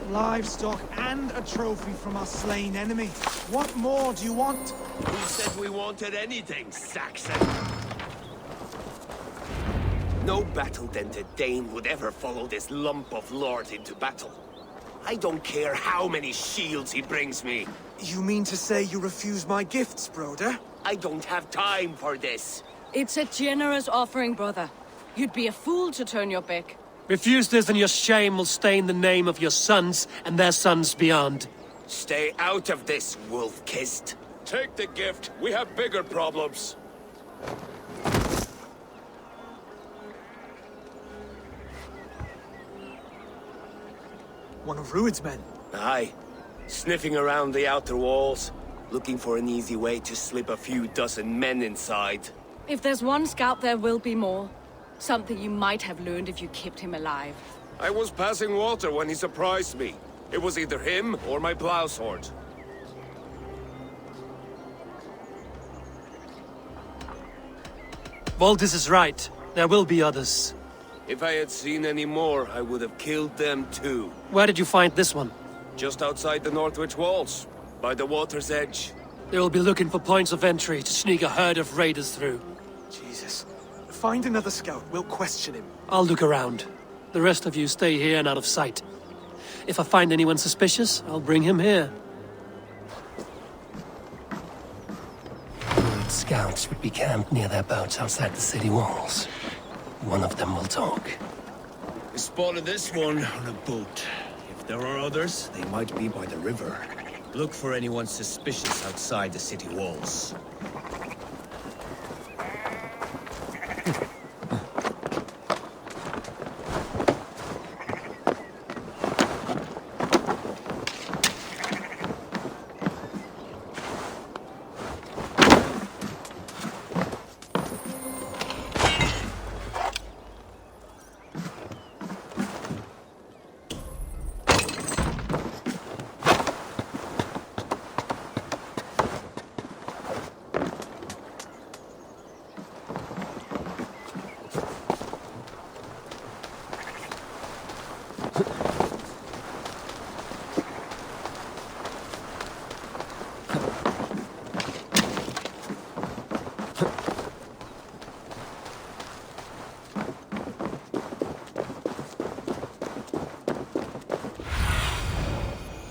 livestock, and a trophy from our slain enemy. What more do you want? Who said we wanted anything, Saxon? No battle-dented Dane would ever follow this lump of lord into battle. I don't care how many shields he brings me. You mean to say you refuse my gifts, Broder? I don't have time for this. It's a generous offering, brother. You'd be a fool to turn your back. Refuse this and your shame will stain the name of your sons and their sons beyond. Stay out of this, wolf-kissed. Take the gift. We have bigger problems. One of Rued's men. Aye. Sniffing around the outer walls, looking for an easy way to slip a few dozen men inside. If there's one scout, there will be more. Something you might have learned if you kept him alive. I was passing water when he surprised me. It was either him or my plow sword. Valdis is right. There will be others. If I had seen any more, I would have killed them too. Where did you find this one? Just outside the Northwich walls, by the water's edge. They will be looking for points of entry to sneak a herd of raiders through. Jesus. Find another scout. We'll question him. I'll look around. The rest of you stay here and out of sight. If I find anyone suspicious, I'll bring him here. Scouts would be camped near their boats outside the city walls. One of them will talk. We spotted this one on a boat. If there are others, they might be by the river. Look for anyone suspicious outside the city walls.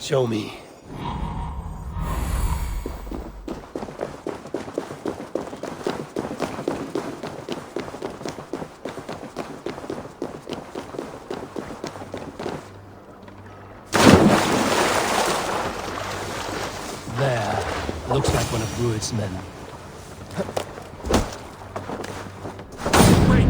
Show me. There. Looks like one of Rued's men. Wait!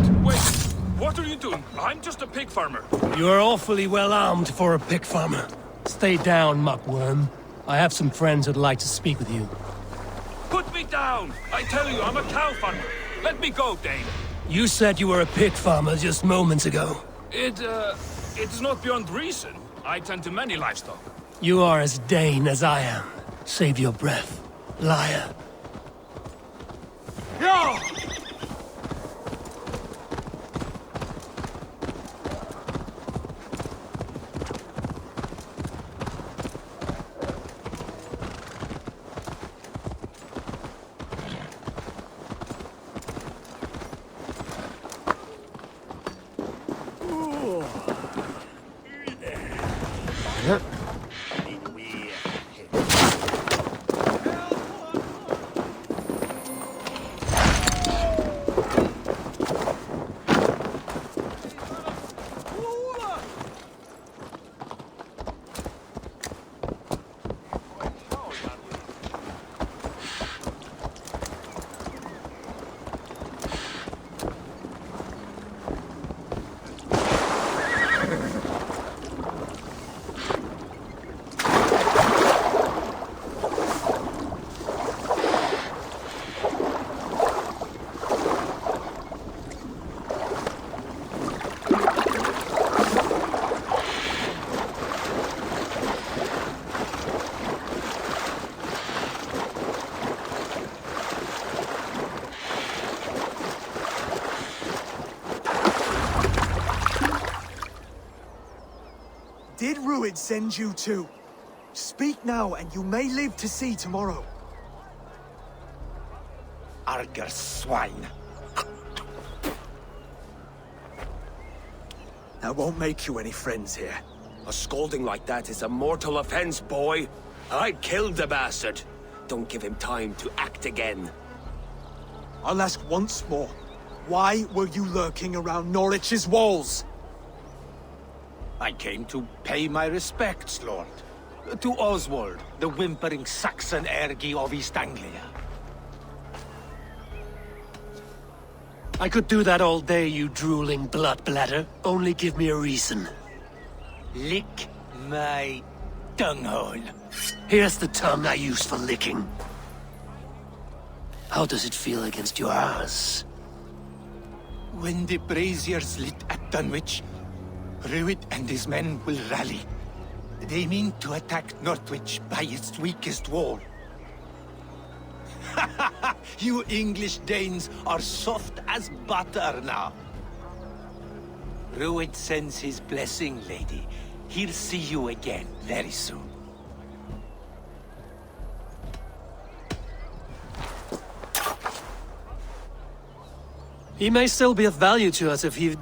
What are you doing? I'm just a pig farmer. You're awfully well armed for a pig farmer. Stay down, muckworm. I have some friends who'd like to speak with you. Put me down! I tell you, I'm a cow farmer. Let me go, Dane. You said you were a pig farmer just moments ago. It's not beyond reason. I tend to many livestock. You are as Dane as I am. Save your breath, liar. No! Ruid sends you to? Speak now, and you may live to see tomorrow. Arger swine. That won't make you any friends here. A scolding like that is a mortal offense, boy. I'd kill the bastard. Don't give him time to act again. I'll ask once more. Why were you lurking around Norwich's walls? I came to pay my respects, Lord. To Oswald, the whimpering Saxon ergi of East Anglia. I could do that all day, you drooling blood bladder. Only give me a reason. Lick my dunghole. Here's the tongue I use for licking. How does it feel against yours? When the braziers lit at Dunwich, Ruid and his men will rally. They mean to attack Northwich by its weakest wall. You English Danes are soft as butter now. Ruid sends his blessing, lady. He'll see you again very soon. He may still be of value to us if he...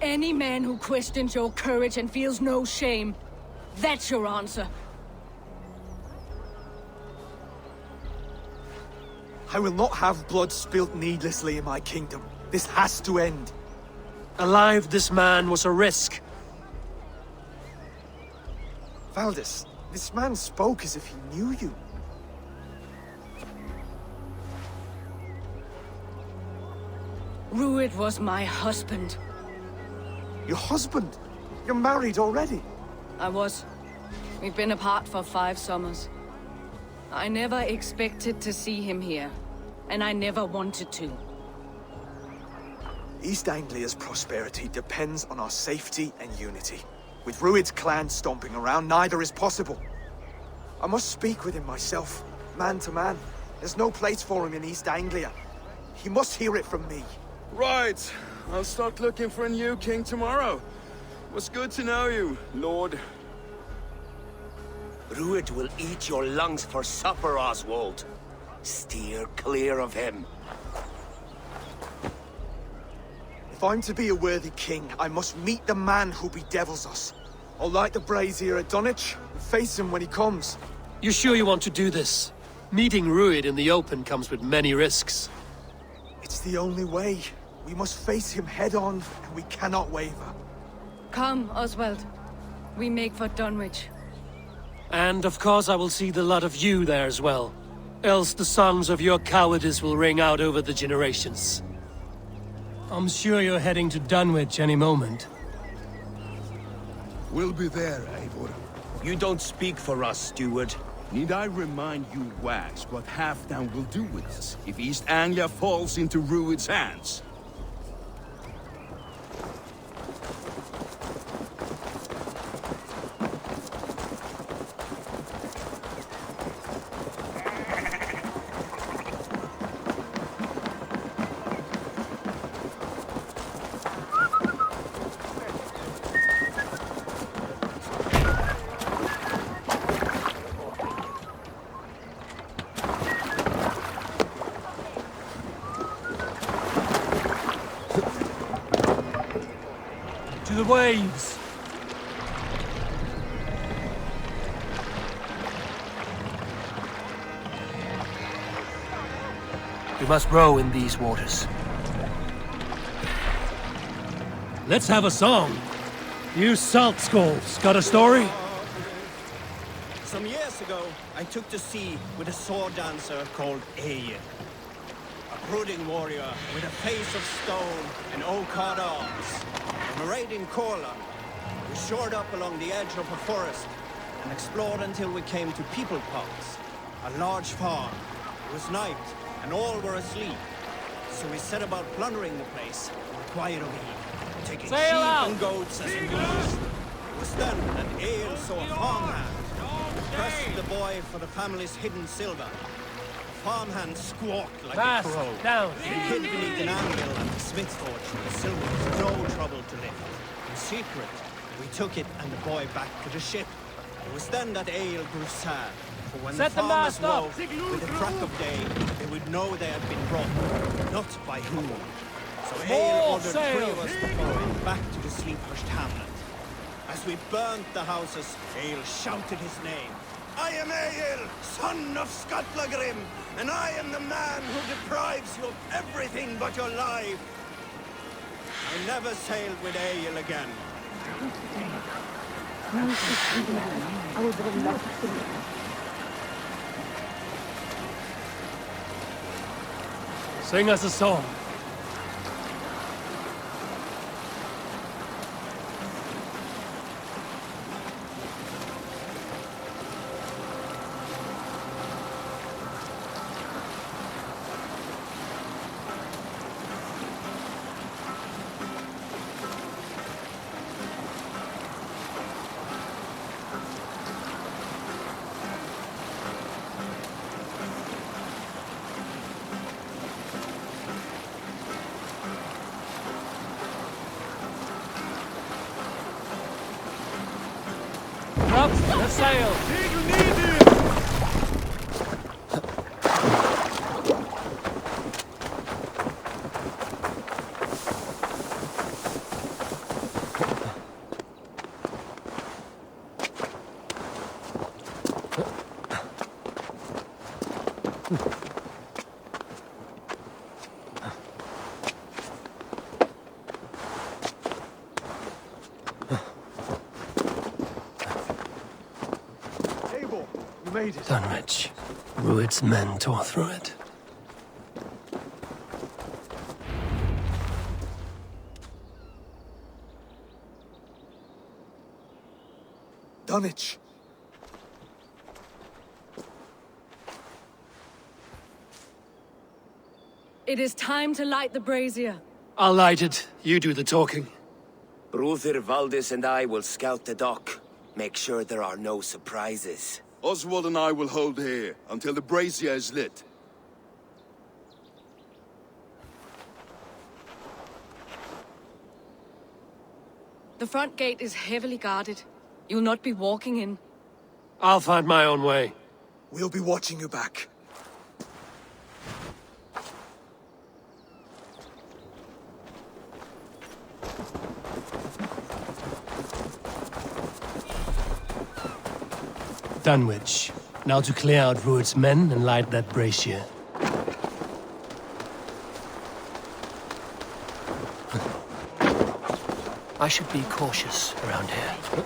Any man who questions your courage and feels no shame, that's your answer. I will not have blood spilt needlessly in my kingdom. This has to end. Alive, this man was a risk. Valdis, this man spoke as if he knew you. Ruid was my husband. Your husband? You're married already? I was. We've been apart for 5 summers. I never expected to see him here, and I never wanted to. East Anglia's prosperity depends on our safety and unity. With Ruid's clan stomping around, neither is possible. I must speak with him myself, man to man. There's no place for him in East Anglia. He must hear it from me. Right. I'll start looking for a new king tomorrow. Was good to know you, Lord. Ruid will eat your lungs for supper, Oswald. Steer clear of him. If I'm to be a worthy king, I must meet the man who bedevils us. I'll light the brazier at Dunwich and face him when he comes. You sure you want to do this? Meeting Ruid in the open comes with many risks. It's the only way. We must face him head-on, and we cannot waver. Come, Oswald. We make for Dunwich. And of course I will see the lot of you there as well. Else the songs of your cowardice will ring out over the generations. I'm sure you're heading to Dunwich any moment. We'll be there, Eivor. You don't speak for us, steward. Need I remind you, Wags, what Halfdan will do with us if East Anglia falls into Ruid's hands? To the waves! We must row in these waters. Let's have a song. You salt skulls, got a story? Some years ago, I took to sea with a sword dancer called Ayen. A brooding warrior with a face of stone and oak-hard arms. On a raid in Corlan, we shored up along the edge of a forest and explored until we came to People Pots, a large farm. It was night, and all were asleep. So we set about plundering the place in the quiet of eve, taking sheep and goats as we pleased. It was then that Ayen saw a farmhand who pressed the boy for the family's hidden silver. farmhand squawked like Fast, a crow. down. It hid beneath an anvil at the smith's forge. The silver was no trouble to lift. In secret, we took it and the boy back to the ship. It was then that Ale grew sad. For when Set the the farmers mast up. woke, with the crack of day, they would know they had been robbed, not by whom. So Ale More ordered sail. 3 of us to follow him back to the sleep-hushed hamlet. As we burnt the houses, Ale shouted his name. I am Ale, son of Skatlagrim, and I am the man who deprives you of everything but your life. I never sailed with Ale again. Sing us a song. Up the sail. Abel, you made it. Dunwich. Rued's men tore through it. Dunwich. It is time to light the brazier. I'll light it. You do the talking. Brother Valdis and I will scout the dock. Make sure there are no surprises. Oswald and I will hold here until the brazier is lit. The front gate is heavily guarded. You'll not be walking in. I'll find my own way. We'll be watching you back. Dunwich. Now to clear out Rued's men and light that brazier. I should be cautious around here.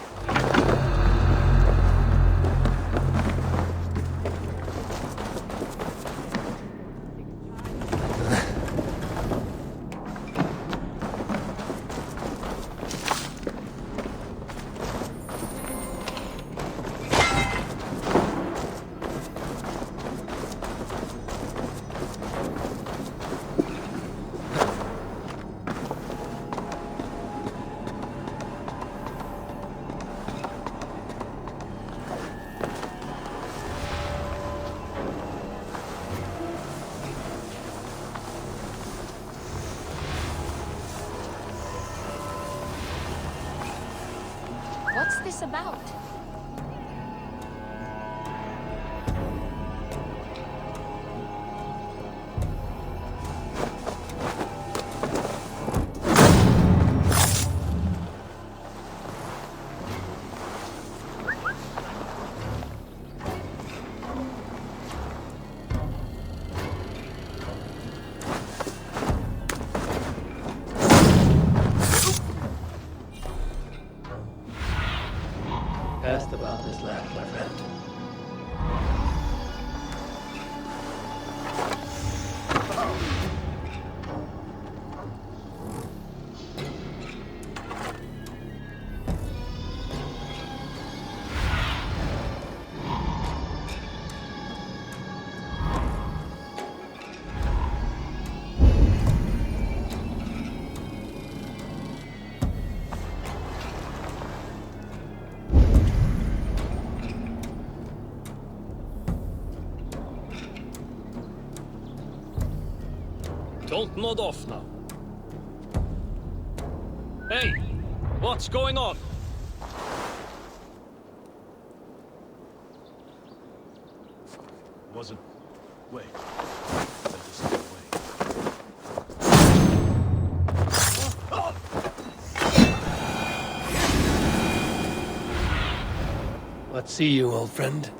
What's this about? Don't nod off now. Hey, what's going on? Wasn't... Wait. That is the way. Let's see you, old friend.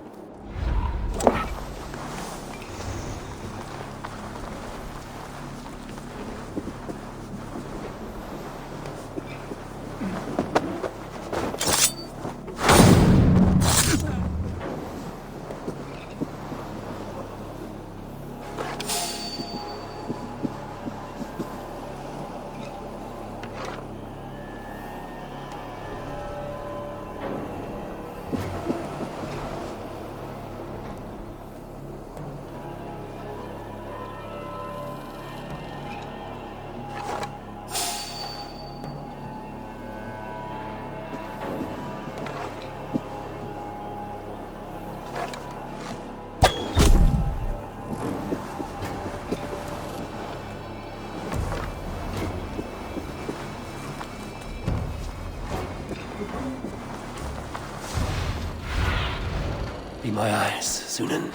Be my eyes, Sunan.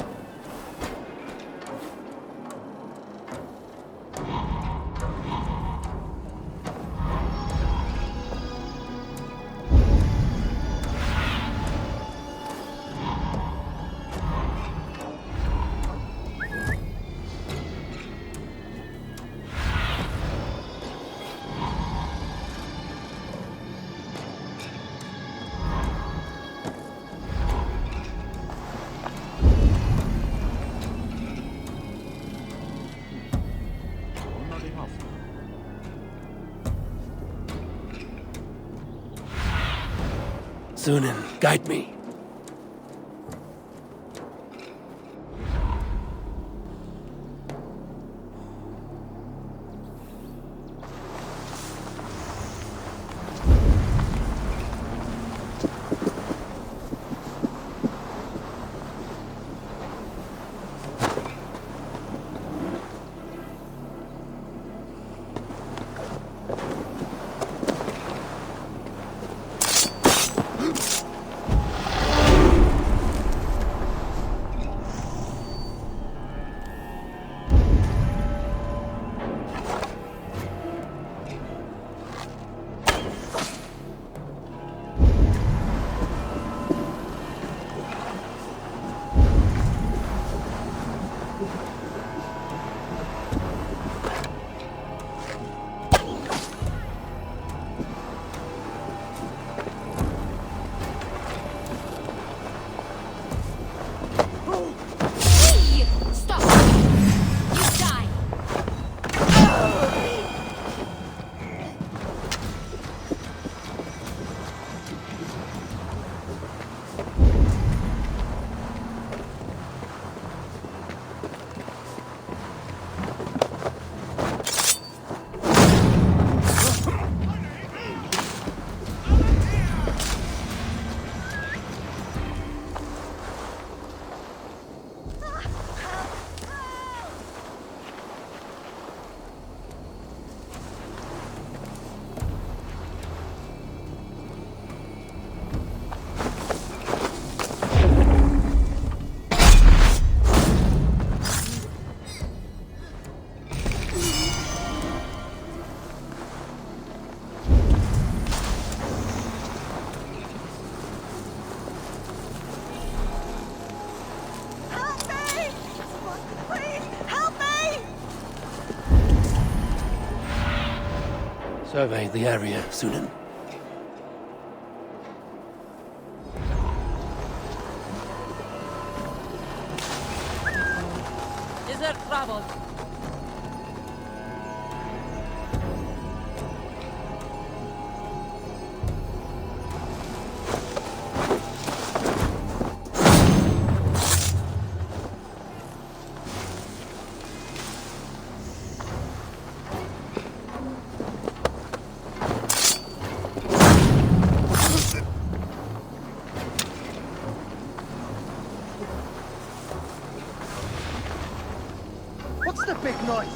Sunan, guide me. Survey the area, Sunan. Is there trouble? What's the big noise?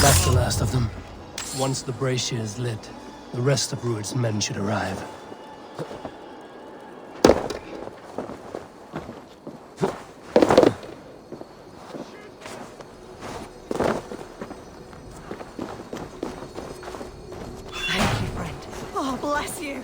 That's the last of them. Once the brazier is lit, the rest of Rued's men should arrive. Thank you, friend. Oh, bless you.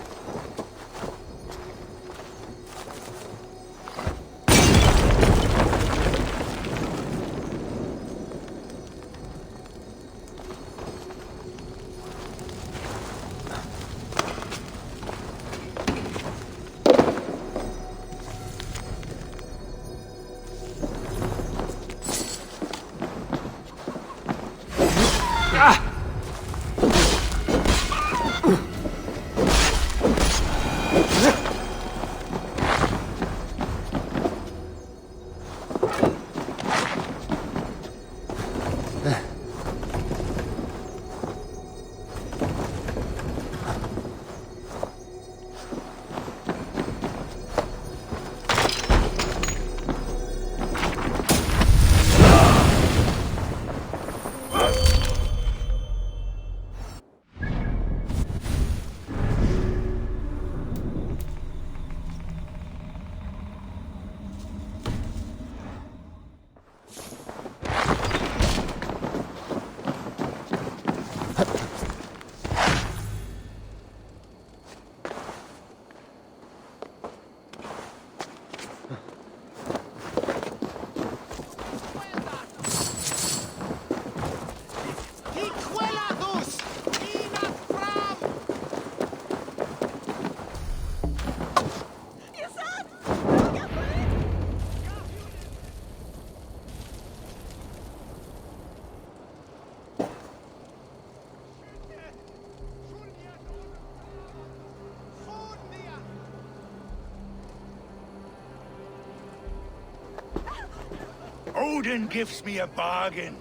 Odin gives me a bargain.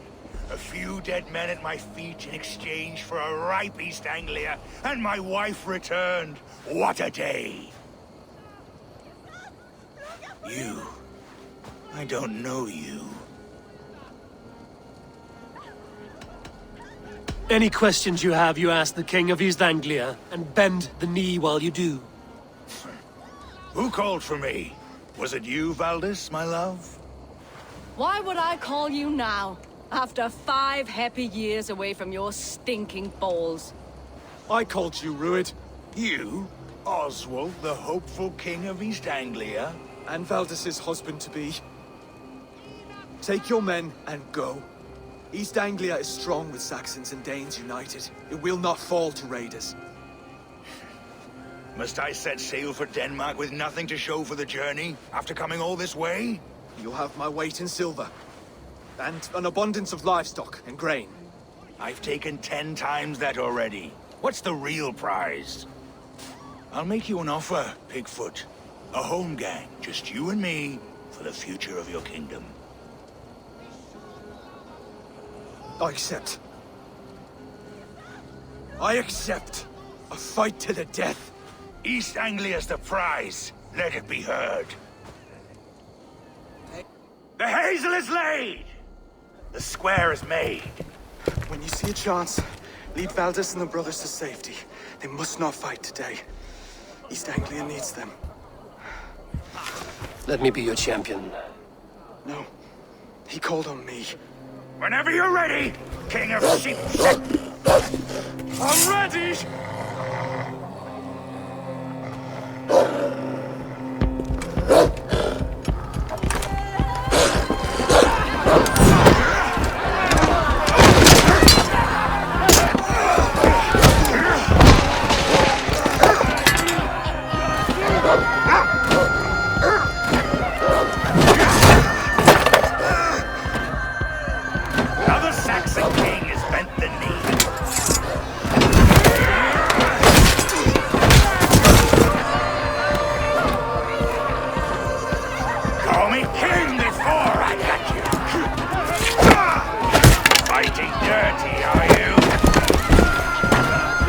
A few dead men at my feet in exchange for a ripe East Anglia, and my wife returned. What a day! You. I don't know you. Any questions you have, you ask the King of East Anglia, and bend the knee while you do. Who called for me? Was it you, Valdis, my love? Why would I call you now, after 5 happy years away from your stinking balls? I called you, Rued. You? Oswald, the hopeful king of East Anglia? And Valdis's husband-to-be. Take your men and go. East Anglia is strong with Saxons and Danes united. It will not fall to raiders. Must I set sail for Denmark with nothing to show for the journey, after coming all this way? You'll have my weight in silver. And an abundance of livestock and grain. I've taken 10 times that already. What's the real prize? I'll make you an offer, Pigfoot. A home gang, just you and me, for the future of your kingdom. I accept. I accept. A fight to the death. East Anglia's the prize. Let it be heard. The hazel is laid! The square is made. When you see a chance, lead Valdis and the brothers to safety. They must not fight today. East Anglia needs them. Let me be your champion. No. He called on me. Whenever you're ready, King of Sheep. I'm ready!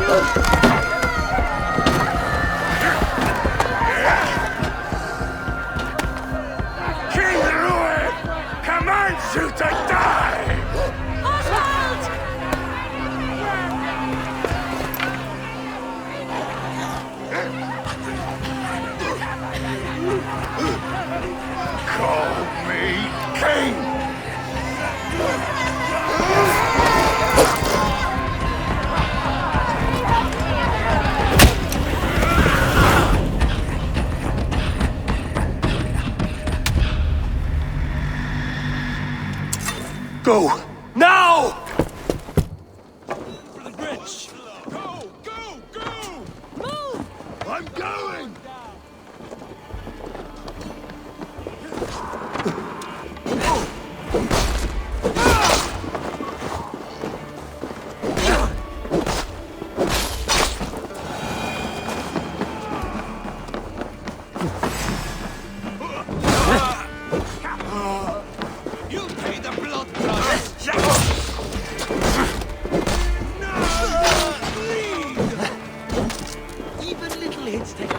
King Ruin commands you to die! Call me king! Go! Now! For the bridge! Go! Go! Go! Move! I'm going! You pay the blood price! Even little hits take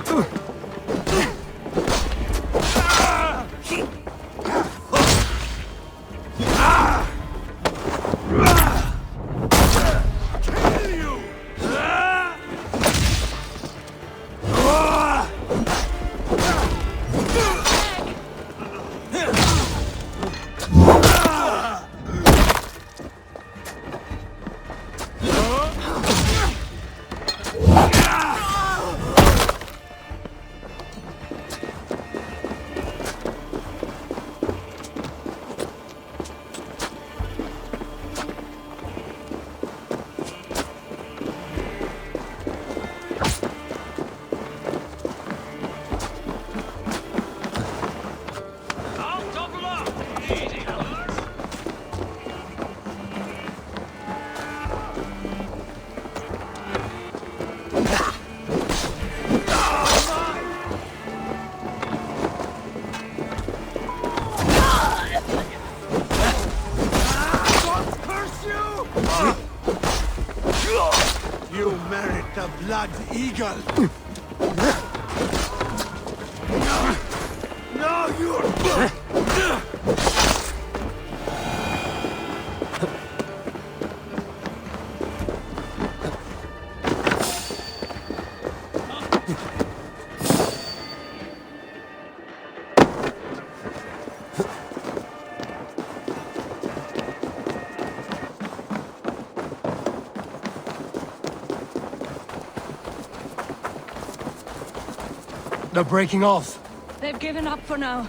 Kill you! I'll double up! Easy, fellas. You merit the blood eagle! No, you're... They're breaking off. They've given up for now.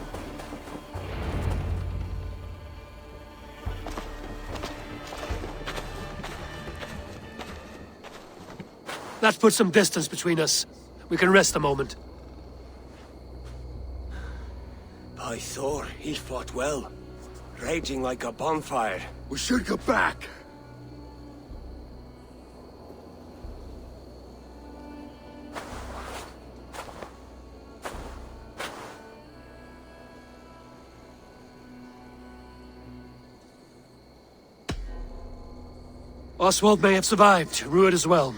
That puts some distance between us. We can rest a moment. By Thor, he fought well. Raging like a bonfire. We should go back! Oswald may have survived, Ruud as well.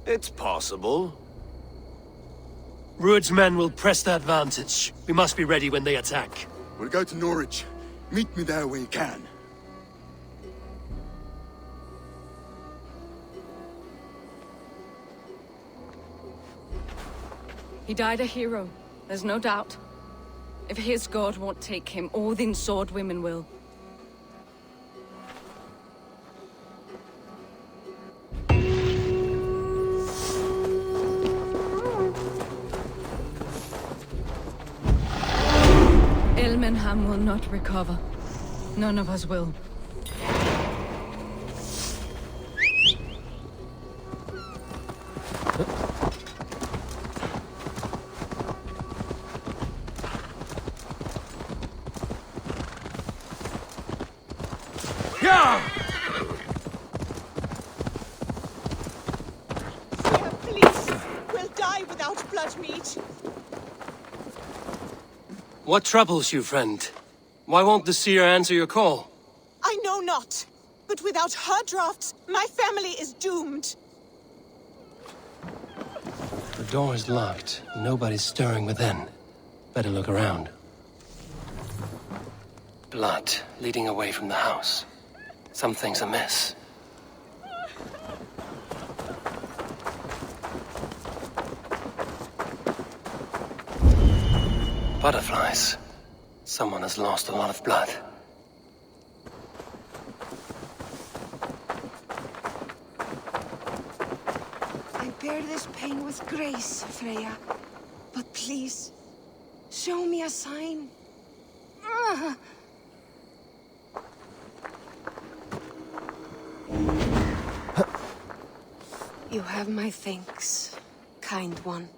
It's possible. Ruud's men will press the advantage. We must be ready when they attack. We'll go to Norwich. Meet me there when you can. He died a hero, there's no doubt. If his god won't take him, Odin's sword women will. Elmenham will not recover. None of us will. Please, we'll die without blood meat. What troubles you, friend? Why won't the seer answer your call? I know not, but without her drafts, my family is doomed. door is locked. Nobody's stirring within. Better look around. Blood leading away from the house. Something's amiss. Butterflies. Someone has lost a lot of blood. I bear this pain with grace, Freya. But please, show me a sign. You have my thanks, kind one.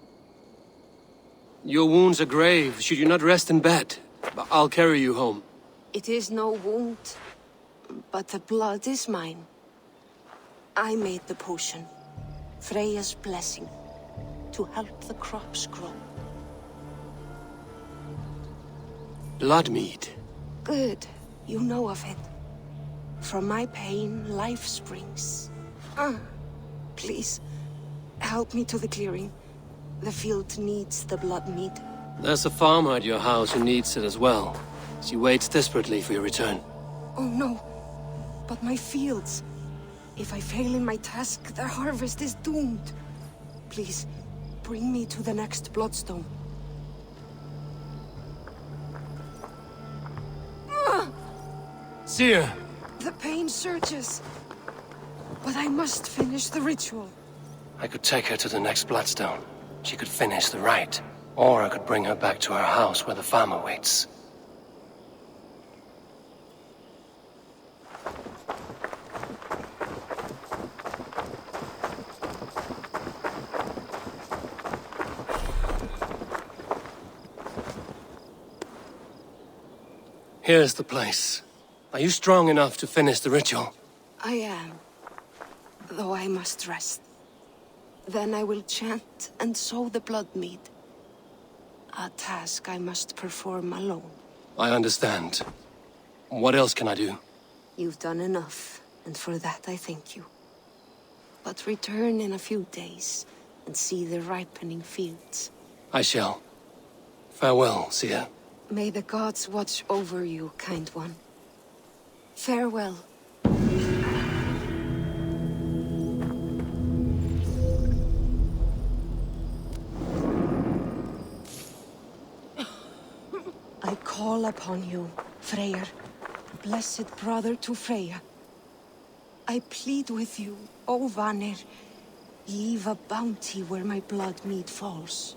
Your wounds are grave. Should you not rest in bed? I'll carry you home. It is no wound, but the blood is mine. I made the potion, Freya's blessing, to help the crops grow. Blood mead. Good, you know of it. From my pain, life springs. Please, help me to the clearing. The field needs the blood mead. There's a farmer at your house who needs it as well. She waits desperately for your return. Oh no, but my fields. If I fail in my task, the harvest is doomed. Please, bring me to the next Bloodstone. Seer! The pain surges. But I must finish the ritual. I could take her to the next Bloodstone. She could finish the rite. Or I could bring her back to her house where the farmer waits. Here's the place. Are you strong enough to finish the ritual? I am. Though I must rest. Then I will chant and sow the blood mead. A task I must perform alone. I understand. What else can I do? You've done enough, and for that I thank you. But return in a few days, and see the ripening fields. I shall. Farewell, Seer. May the gods watch over you, kind one. Farewell. I call upon you, Freyr, blessed brother to Freya. I plead with you, O Vanir, leave a bounty where my blood mead falls.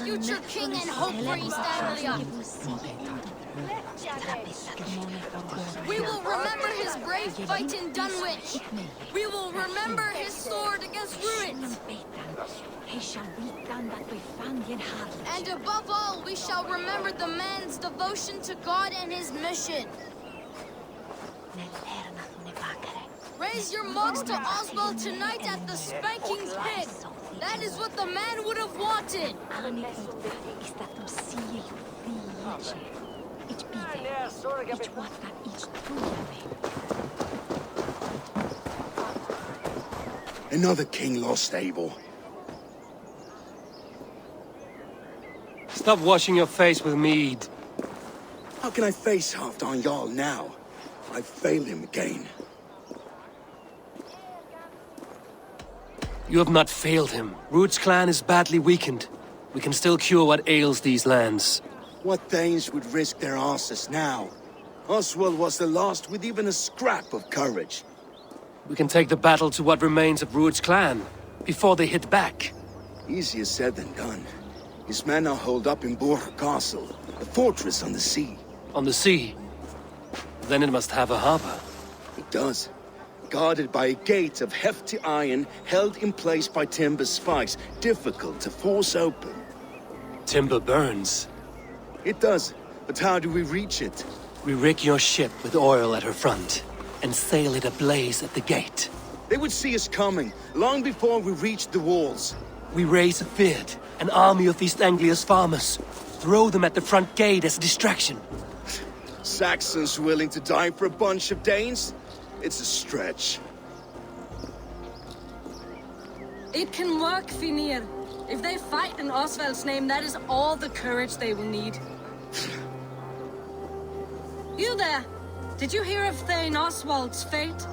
Future king and hope for East Anglia. We will remember his brave fight in Dunwich. We will remember his sword against Ruins. And above all, we shall remember the man's devotion to God and his mission. Raise your mugs to Oswald tonight at the Spanking Pit. That is what the man would have wanted. Another king lost, Abel. Stop washing your face with mead. How can I face Halfdan Jarl now? I failed him again. You have not failed him. Ruud's clan is badly weakened. We can still cure what ails these lands. What Danes would risk their asses now? Oswald was the last with even a scrap of courage. We can take the battle to what remains of Ruud's clan, before they hit back. Easier said than done. His men are holed up in Borg Castle, a fortress on the sea. On the sea? Then it must have a harbor. It does. Guarded by a gate of hefty iron, held in place by timber spikes, difficult to force open. Timber burns. It does, but how do we reach it? We rig your ship with oil at her front, and sail it ablaze at the gate. They would see us coming, long before we reached the walls. We raise a beard, an army of East Anglia's farmers. Throw them at the front gate as a distraction. Saxons willing to die for a bunch of Danes? It's a stretch. It can work, Finir. If they fight in Oswald's name, that is all the courage they will need. You there! Did you hear of Thane Oswald's fate?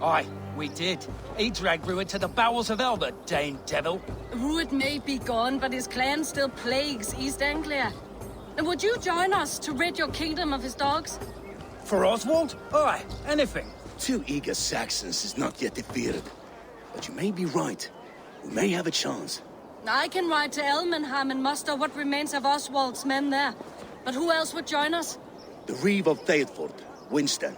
Aye, we did. He dragged Ruud to the bowels of hell, the Dane devil. Ruud may be gone, but his clan still plagues East Anglia. And would you join us to rid your kingdom of his dogs? For Oswald? Aye, anything. 2 eager Saxons is not yet defeated. But you may be right. We may have a chance. I can ride to Elmenham and muster what remains of Oswald's men there. But who else would join us? The Reeve of Thetford, Winston.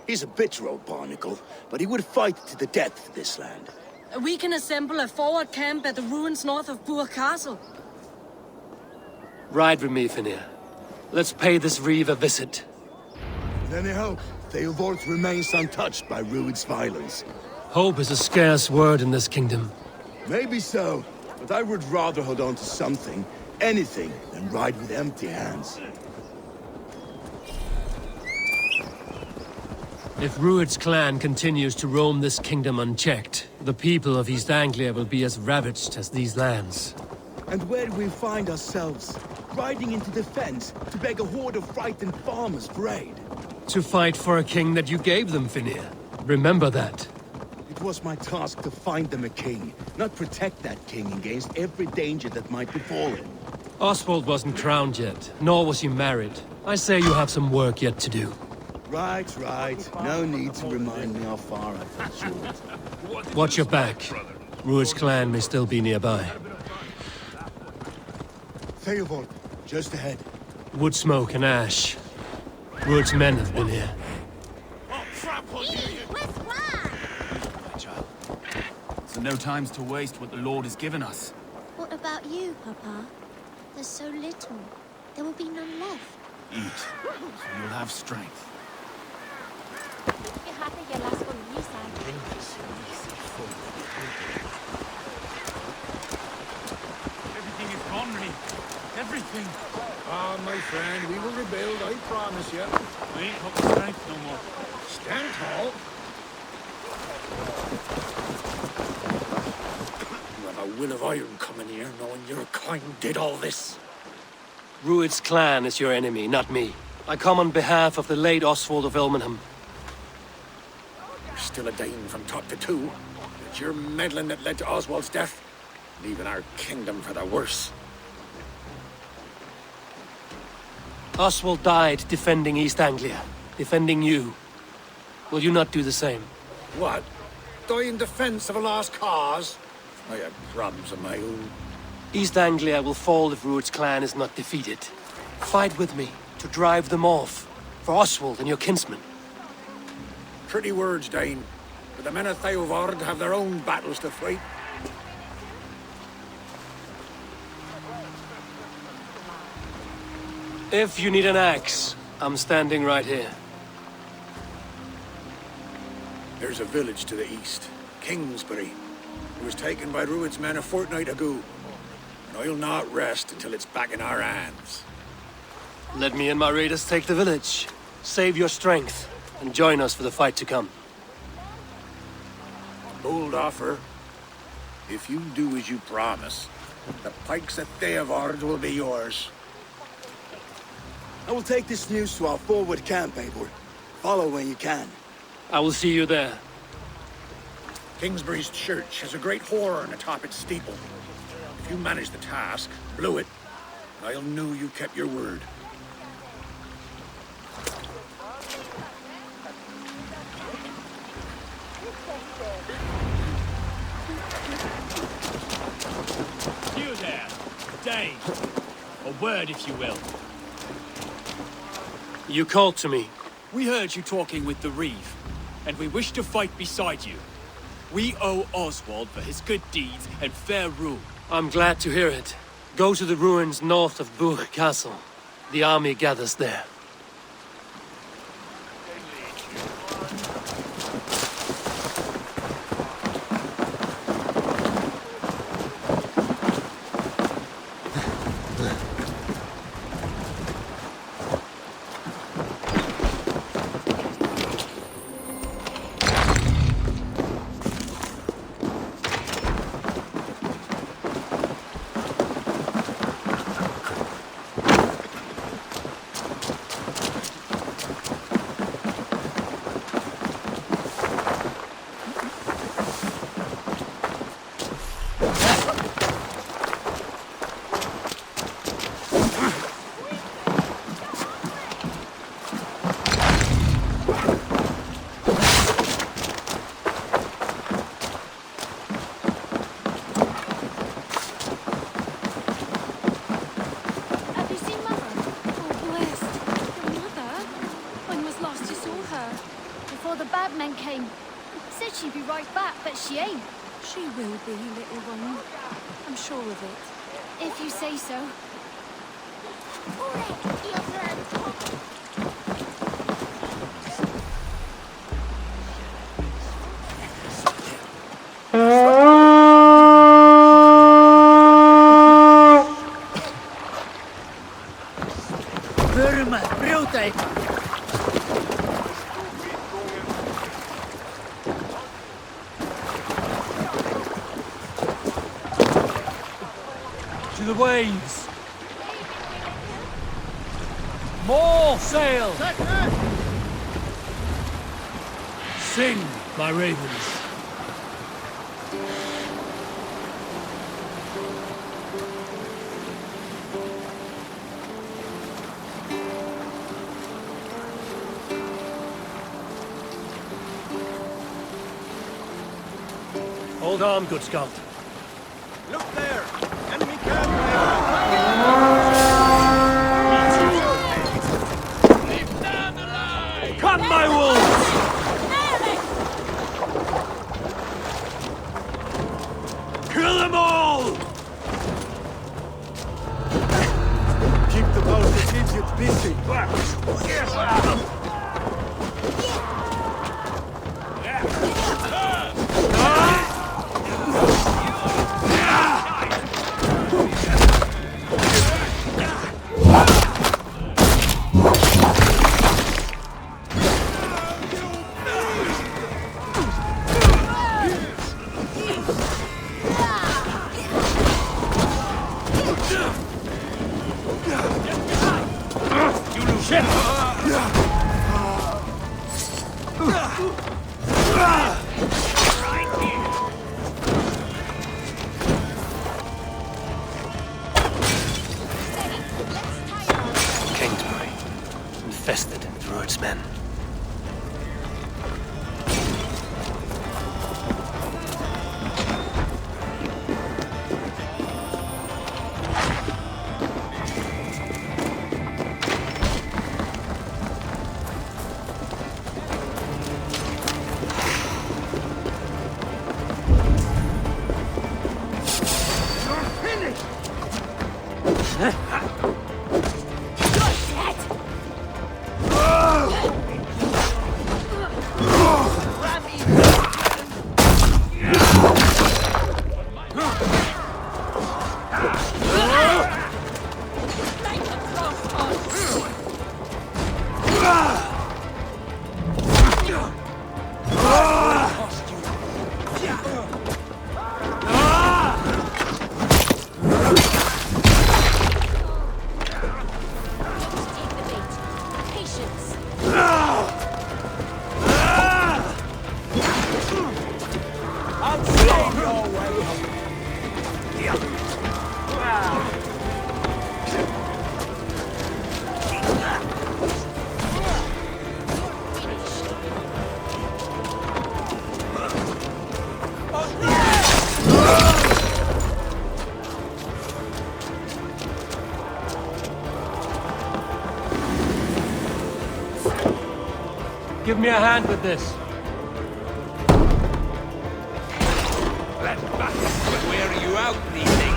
He's a bitter old barnacle, but he would fight to the death for this land. We can assemble a forward camp at the ruins north of Burr Castle. Ride with me, Finir. Let's pay this Reeve a visit. With any hope, Theodort remains untouched by Ruud's violence. Hope is a scarce word in this kingdom. Maybe so, but I would rather hold on to something, anything, than ride with empty hands. If Ruud's clan continues to roam this kingdom unchecked, the people of East Anglia will be as ravaged as these lands. And where do we find ourselves? Riding into defense to beg a horde of frightened farmers for aid. To fight for a king that you gave them, Finir. Remember that. It was my task to find them a king, not protect that king against every danger that might befall him. Oswald wasn't crowned yet, nor was he married. I say you have some work yet to do. Right. No need to remind me how far I've been short. Watch your back. Ruud's clan may still be nearby. Theodort, just ahead. Wood smoke and ash. Ruud's men have been here. So no time's to waste what the Lord has given us. What about you, Papa? There's so little. There will be none left. Eat, so you'll have strength. Everything is gone, Reeve. Everything. Ah, my friend, we will rebuild, I promise you. I ain't got the strength no more. Stand tall. You have a will of iron coming here, knowing your kind did all this. Ruud's clan is your enemy, not me. I come on behalf of the late Oswald of Elmenham. You're still a Dane from top to two. It's your meddling that led to Oswald's death, leaving our kingdom for the worse. Oswald died defending East Anglia, defending you. Will you not do the same? What? Die in defense of a lost cause? I have problems of my own. East Anglia will fall if Ruud's clan is not defeated. Fight with me to drive them off, for Oswald and your kinsmen. Pretty words, Dane. But the men of Theodord have their own battles to fight. If you need an axe, I'm standing right here. There's a village to the east, Kingsbury. It was taken by Ruud's men a fortnight ago. And I'll not rest until it's back in our hands. Let me and my raiders take the village. Save your strength, and join us for the fight to come. Bold offer, If you do as you promise, the pikes at Theavard will be yours. I will take this news to our forward camp, Eivor. Follow when you can. I will see you there. Kingsbury's church has a great horn atop its steeple. If you manage the task, blew it, I'll know you kept your word. You there, Dane. A word, if you will. You called to me. We heard you talking with the Reeve, and we wish to fight beside you. We owe Oswald for his good deeds and fair rule. I'm glad to hear it. Go to the ruins north of Burg Castle. The army gathers there. She'd be right back, but she ain't. She will be, little one. I'm sure of it. If you say so. Burma, brute! To the waves! More sail! Sing, my ravens. Hold on, good Scout. Look there! Enemy camp! Come, my wolves! Kill them all! Keep the boat idiot busy! give me a hand with this. Let's back up and wear you out, thieving.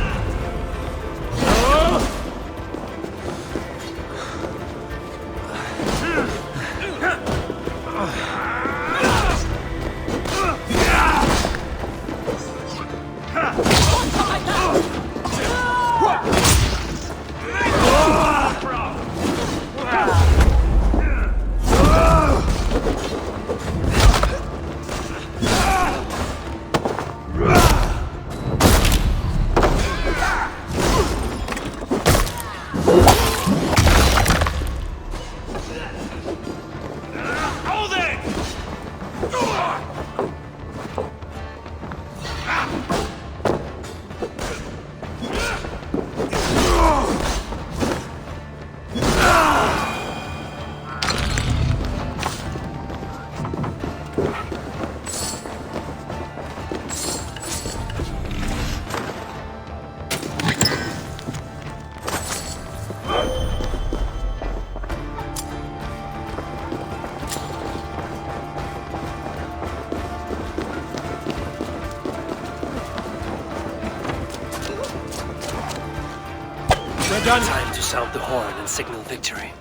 Time to sound the horn and signal victory.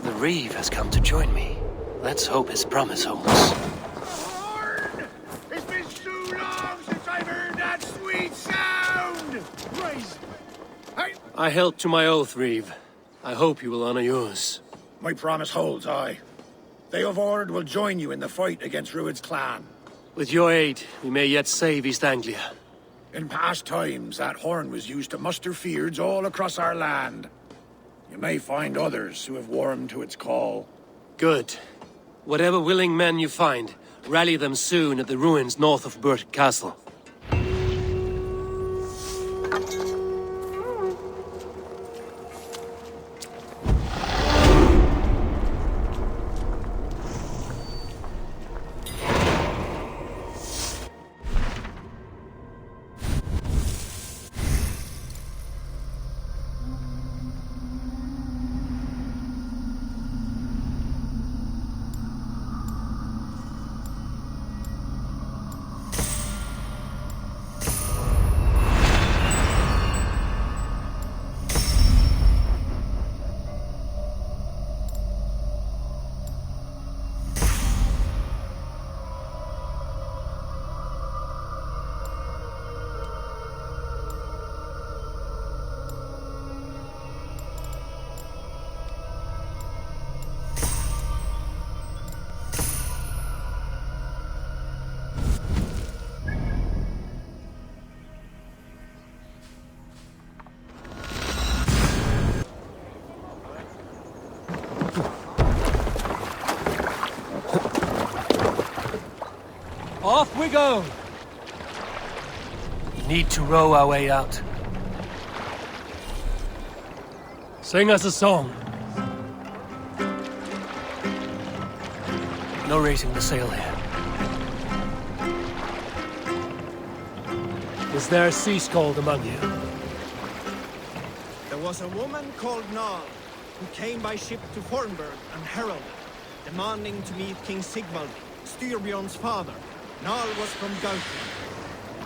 The Reeve has come to join me. Let's hope his promise holds. It's been so long since I've heard that sweet sound! Rise! I held to my oath, Reeve. I hope you will honor yours. My promise holds, aye. They of Ord will join you in the fight against Rued's clan. With your aid, we may yet save East Anglia. In past times, that horn was used to muster fyrds all across our land. You may find others who have warmed to its call. Good. Whatever willing men you find, rally them soon at the ruins north of Burt Castle. Off we go! Need to row our way out. Sing us a song. No raising the sail here. Is there a sea scald among you? There was a woman called Nal, who came by ship to Hornburg and heralded, demanding to meet King Sigvald, Styrbjorn's father. Nal was from Gautland.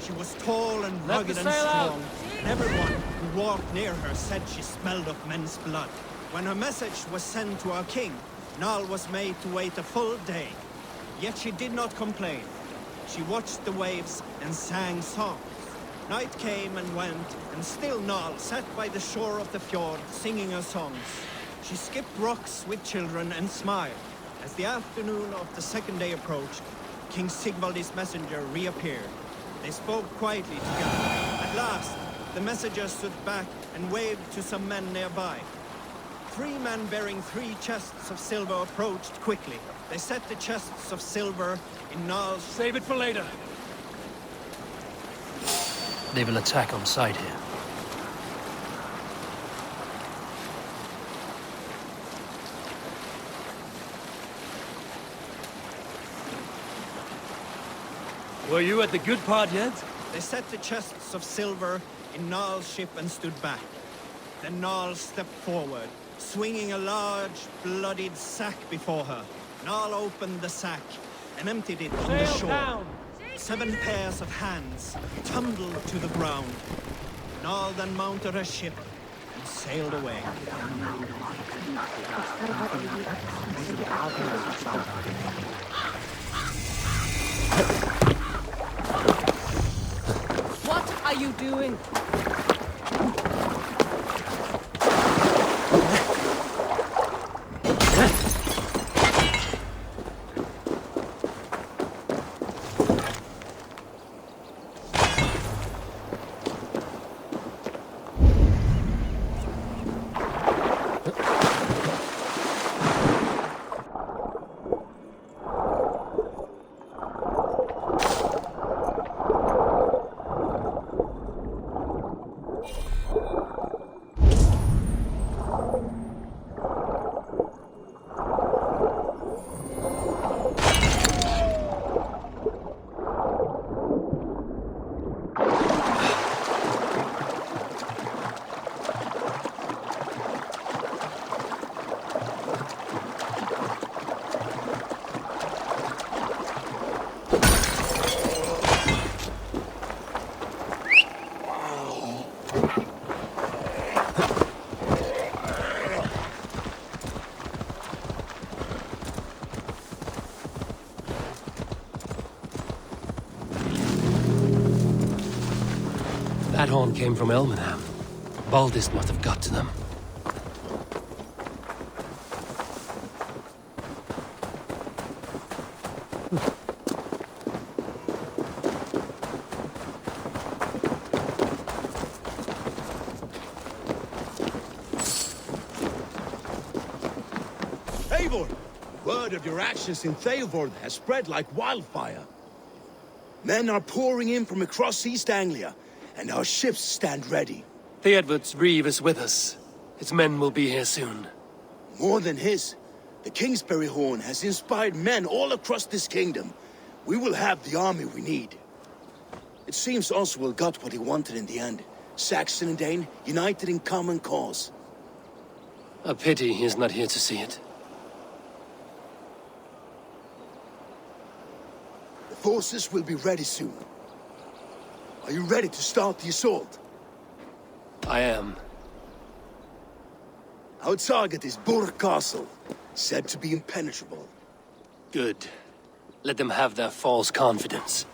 She was tall and rugged and strong, and everyone who walked near her said she smelled of men's blood. When her message was sent to our king, Nal was made to wait a full day. Yet she did not complain. She watched the waves and sang songs. Night came and went, and still Nal sat by the shore of the fjord singing her songs. She skipped rocks with children and smiled. As the afternoon of the second day approached, King Sigvaldi's messenger reappeared. They spoke quietly together. At last, the messenger stood back and waved to some men nearby. 3 men bearing 3 chests of silver approached quickly. They set the chests of silver in Nal's... Save it for later. They will attack on sight here. Were you at the good part yet? They set the chests of silver in Nal's ship and stood back. Then Nal stepped forward, swinging a large, bloodied sack before her. Nal opened the sack and emptied it on the shore. Down. 7 pairs of hands tumbled to the ground. Nal then mounted her ship and sailed away. What are you doing? That horn came from Elmenham. Baldist must have got to them. Eivor! Word of your actions in Theilvord has spread like wildfire. Men are pouring in from across East Anglia, and our ships stand ready. Theodward's reeve is with us. His men will be here soon. More than his, the Kingsbury Horn has inspired men all across this kingdom. We will have the army we need. It seems Oswald got what he wanted in the end. Saxon and Dane united in common cause. A pity he is not here to see it. The forces will be ready soon. Are you ready to start the assault? I am. Our target is Burg Castle, said to be impenetrable. Good. Let them have their false confidence.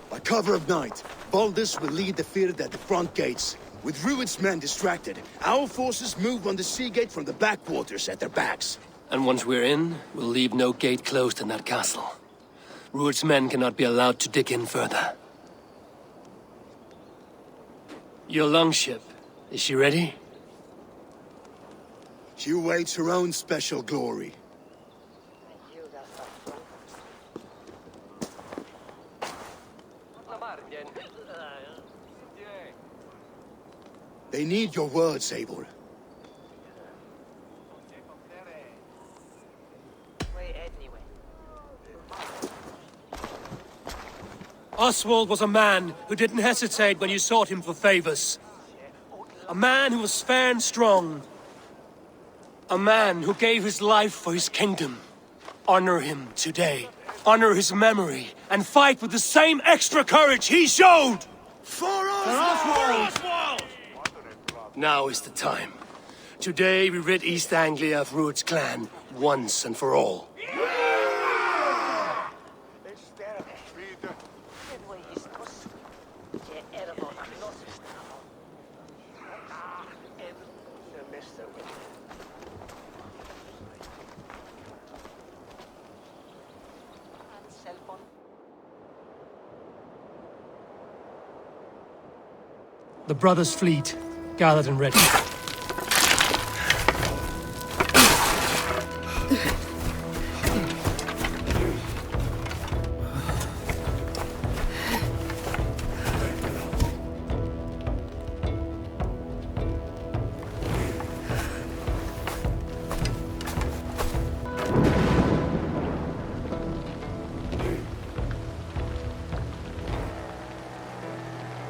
By cover of night, Baldus will lead the field at the front gates. With Rued's men distracted, our forces move on the sea gate from the backwaters at their backs. And once we're in, we'll leave no gate closed in that castle. Rued's men cannot be allowed to dig in further. Your longship, is she ready? She awaits her own special glory. They need your words, Eivor. Oswald was a man who didn't hesitate when you sought him for favors. A man who was fair and strong. A man who gave his life for his kingdom. Honor him today. Honor his memory. And fight with the same extra courage he showed! For Oswald! Now is the time. Today we rid East Anglia of Rued's clan once and for all. The brothers' fleet, gathered and ready.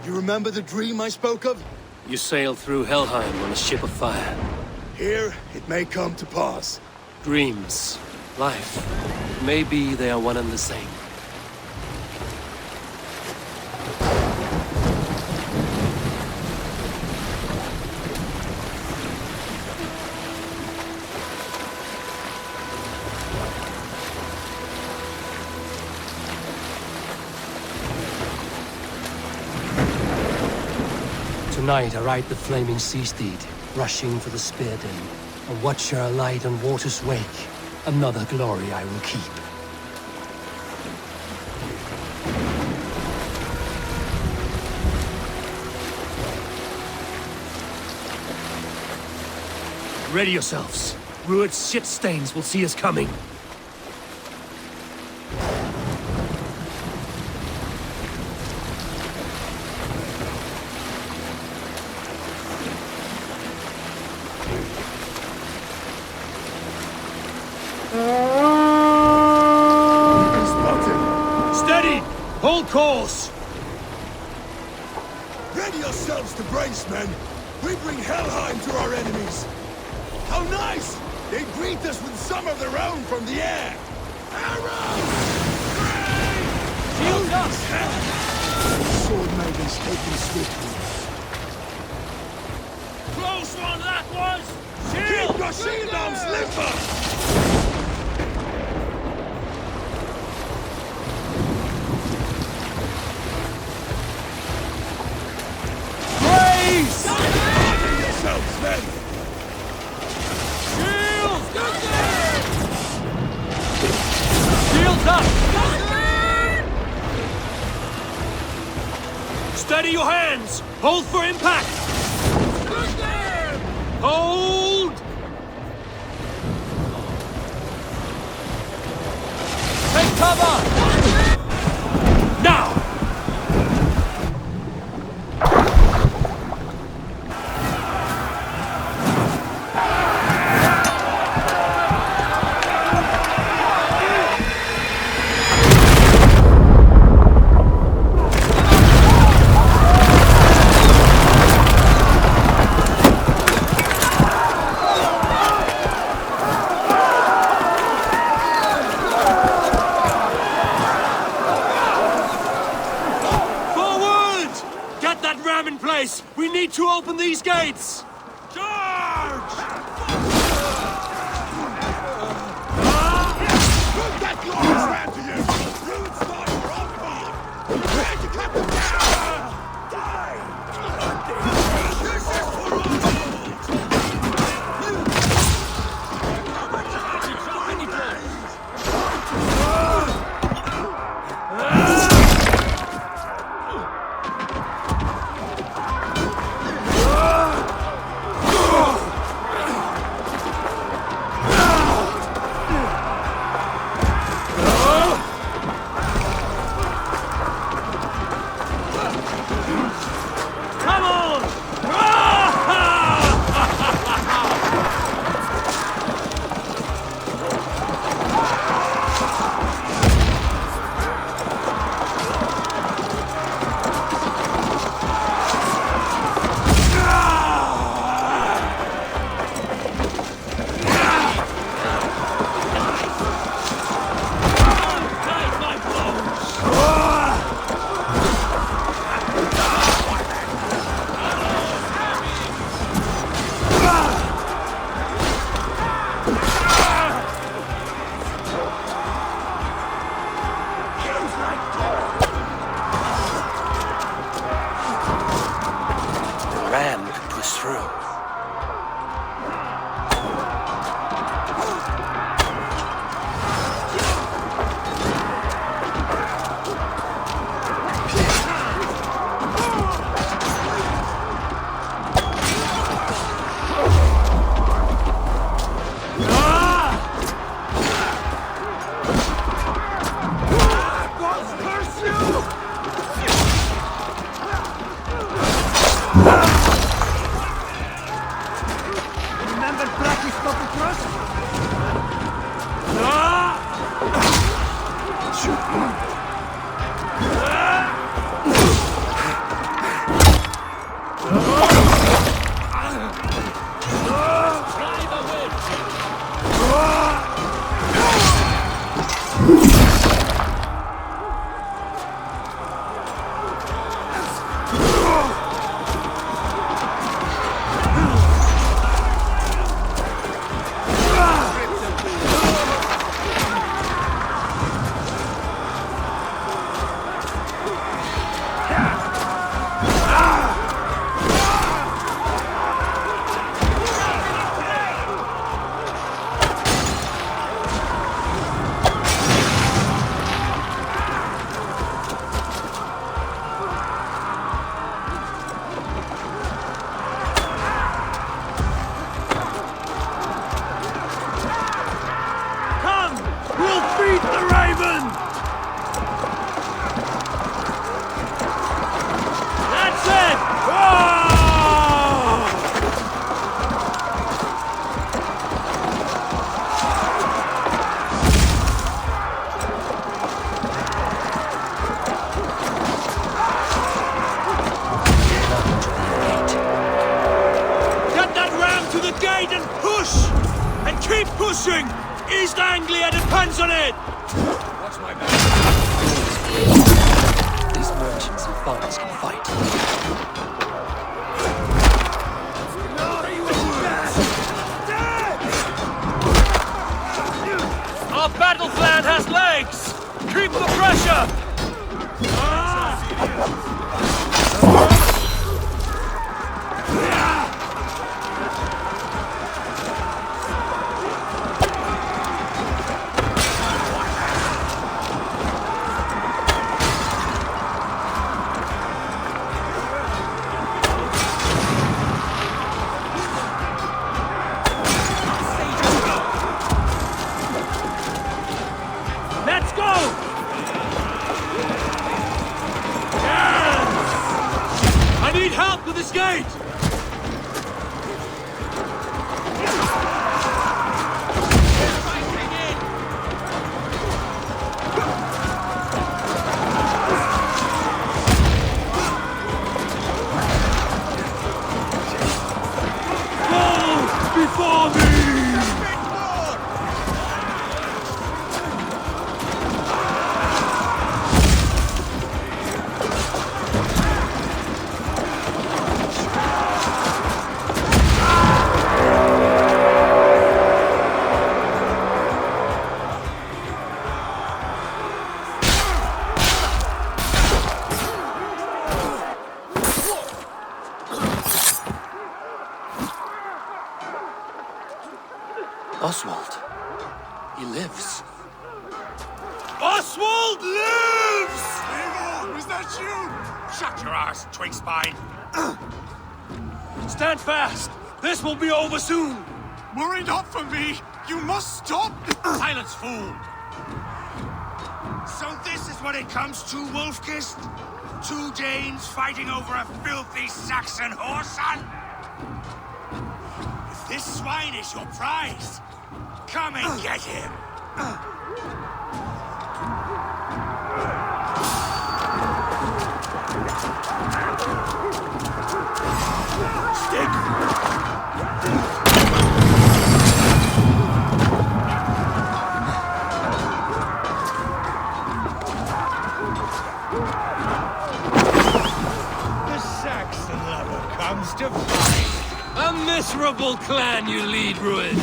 You remember the dream I spoke of? You sailed through Helheim on a ship of fire. Here, it may come to pass. Dreams, life, maybe they are one and the same. Tonight I ride the flaming sea steed, rushing for the spear den. A watcher alight on water's wake. Another glory I will keep. Ready yourselves. Rued's shit stains will see us coming. Hold course! Ready yourselves to brace, men! We bring Helheim to our enemies! How nice! They greet us with some of their own from the air! Arrows! Shield up! Sword maidens taken swiftly. Close one that was! Keep your shield arms limber! Shields up! Steady your hands! Hold for impact! Hold! Take cover! Now! We need to open these gates! Charge! Put that glorious hand to you! Ruin's fire on fire! Prepare to cut them down! Die! This is for East Anglia depends on it! Watch my back. These merchants and farmers can fight. Our battle plan has legs! Keep the pressure! Gate! Go before me! Oswald. He lives. Oswald lives! Eagle, is that you? Shut your ass, twig spine. Stand fast! This will be over soon! Worry not for me! You must stop! Silence, fool! So this is what it comes to, Wolfkist? 2 Danes fighting over a filthy Saxon whoreson? If this swine is your prize, come and get him! To fight. A miserable clan you lead, Ruin. And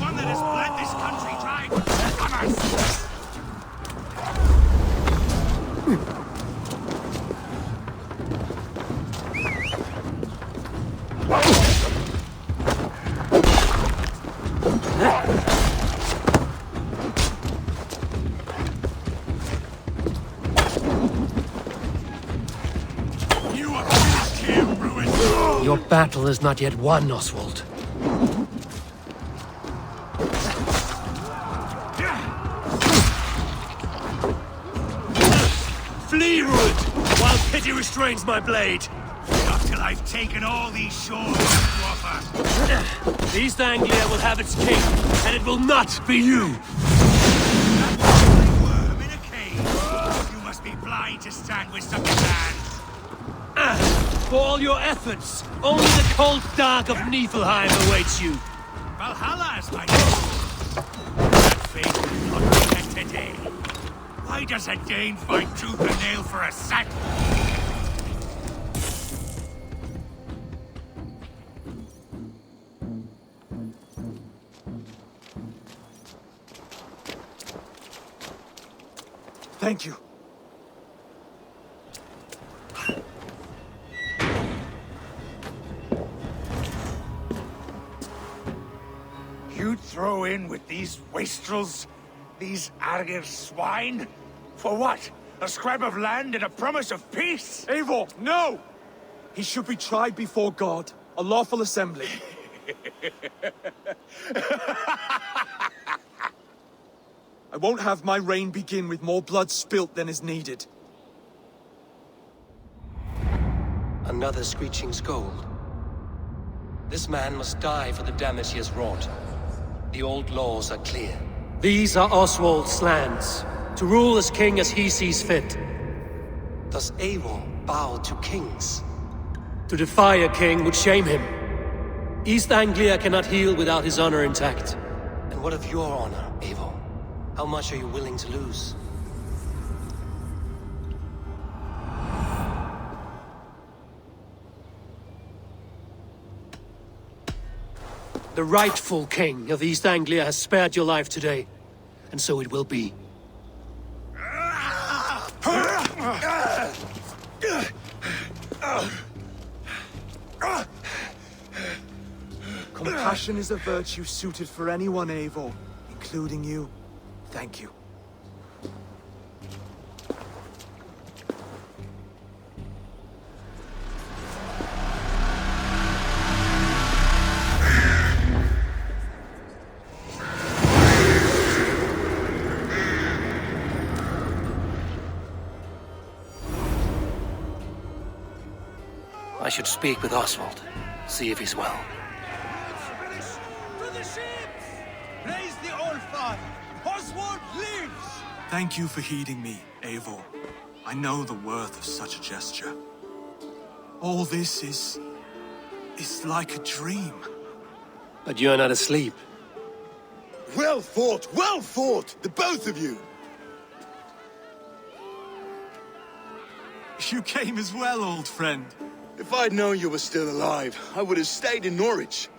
one that has bled this country dry for commerce. Your battle is not yet won, Oswald. Flee, Ruin, while pity restrains my blade. Not till I've taken all these shores to offer. East Anglia will have its king, and it will not be you! Worm in a cave. You must be blind to stand with such a man. For all your efforts, only the cold dark of Niflheim awaits you. Valhalla is my goal. That fate will not be met today. Why does a Dane fight tooth and nail for a sack? Thank you. You throw in with these wastrels? These Argir swine? For what? A scrap of land and a promise of peace? Eivor, no! He should be tried before God, a lawful assembly. I won't have my reign begin with more blood spilt than is needed. Another screeching scold. This man must die for the damage he has wrought. The old laws are clear. These are Oswald's lands, to rule as king as he sees fit. Does Eivor bow to kings? To defy a king would shame him. East Anglia cannot heal without his honor intact. And what of your honor, Eivor? How much are you willing to lose? The rightful king of East Anglia has spared your life today, and so it will be. Compassion is a virtue suited for anyone, Eivor, including you. Thank you. I should speak with Oswald, see if he's well. To the ships! Raise the old father! Oswald lives! Thank you for heeding me, Eivor. I know the worth of such a gesture. All this is like a dream. But you're not asleep. Well fought, the both of you! You came as well, old friend. If I'd known you were still alive, I would have stayed in Norwich.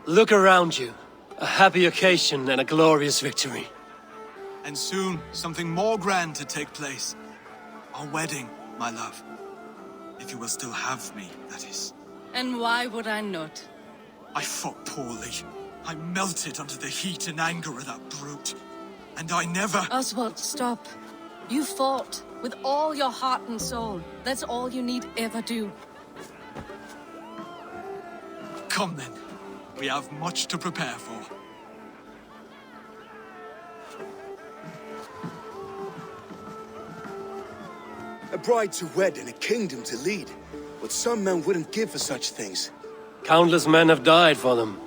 Look around you. A happy occasion and a glorious victory. And soon, something more grand to take place. Our wedding, my love. If you will still have me, that is. And why would I not? I fought poorly. I melted under the heat and anger of that brute. And I never... Oswald, stop. You fought with all your heart and soul. That's all you need ever do. Come then. We have much to prepare for. A bride to wed and a kingdom to lead. What some men wouldn't give for such things. Countless men have died for them.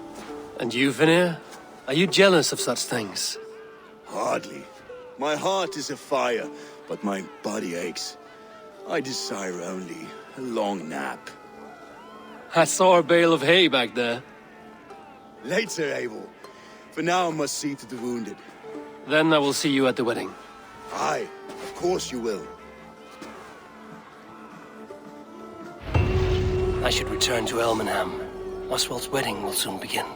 And you, Vanir? Are you jealous of such things? Hardly. My heart is afire, but my body aches. I desire only a long nap. I saw a bale of hay back there. Later, Eivor. For now, I must see to the wounded. Then I will see you at the wedding. Aye, of course you will. I should return to Elmenham. Oswald's wedding will soon begin.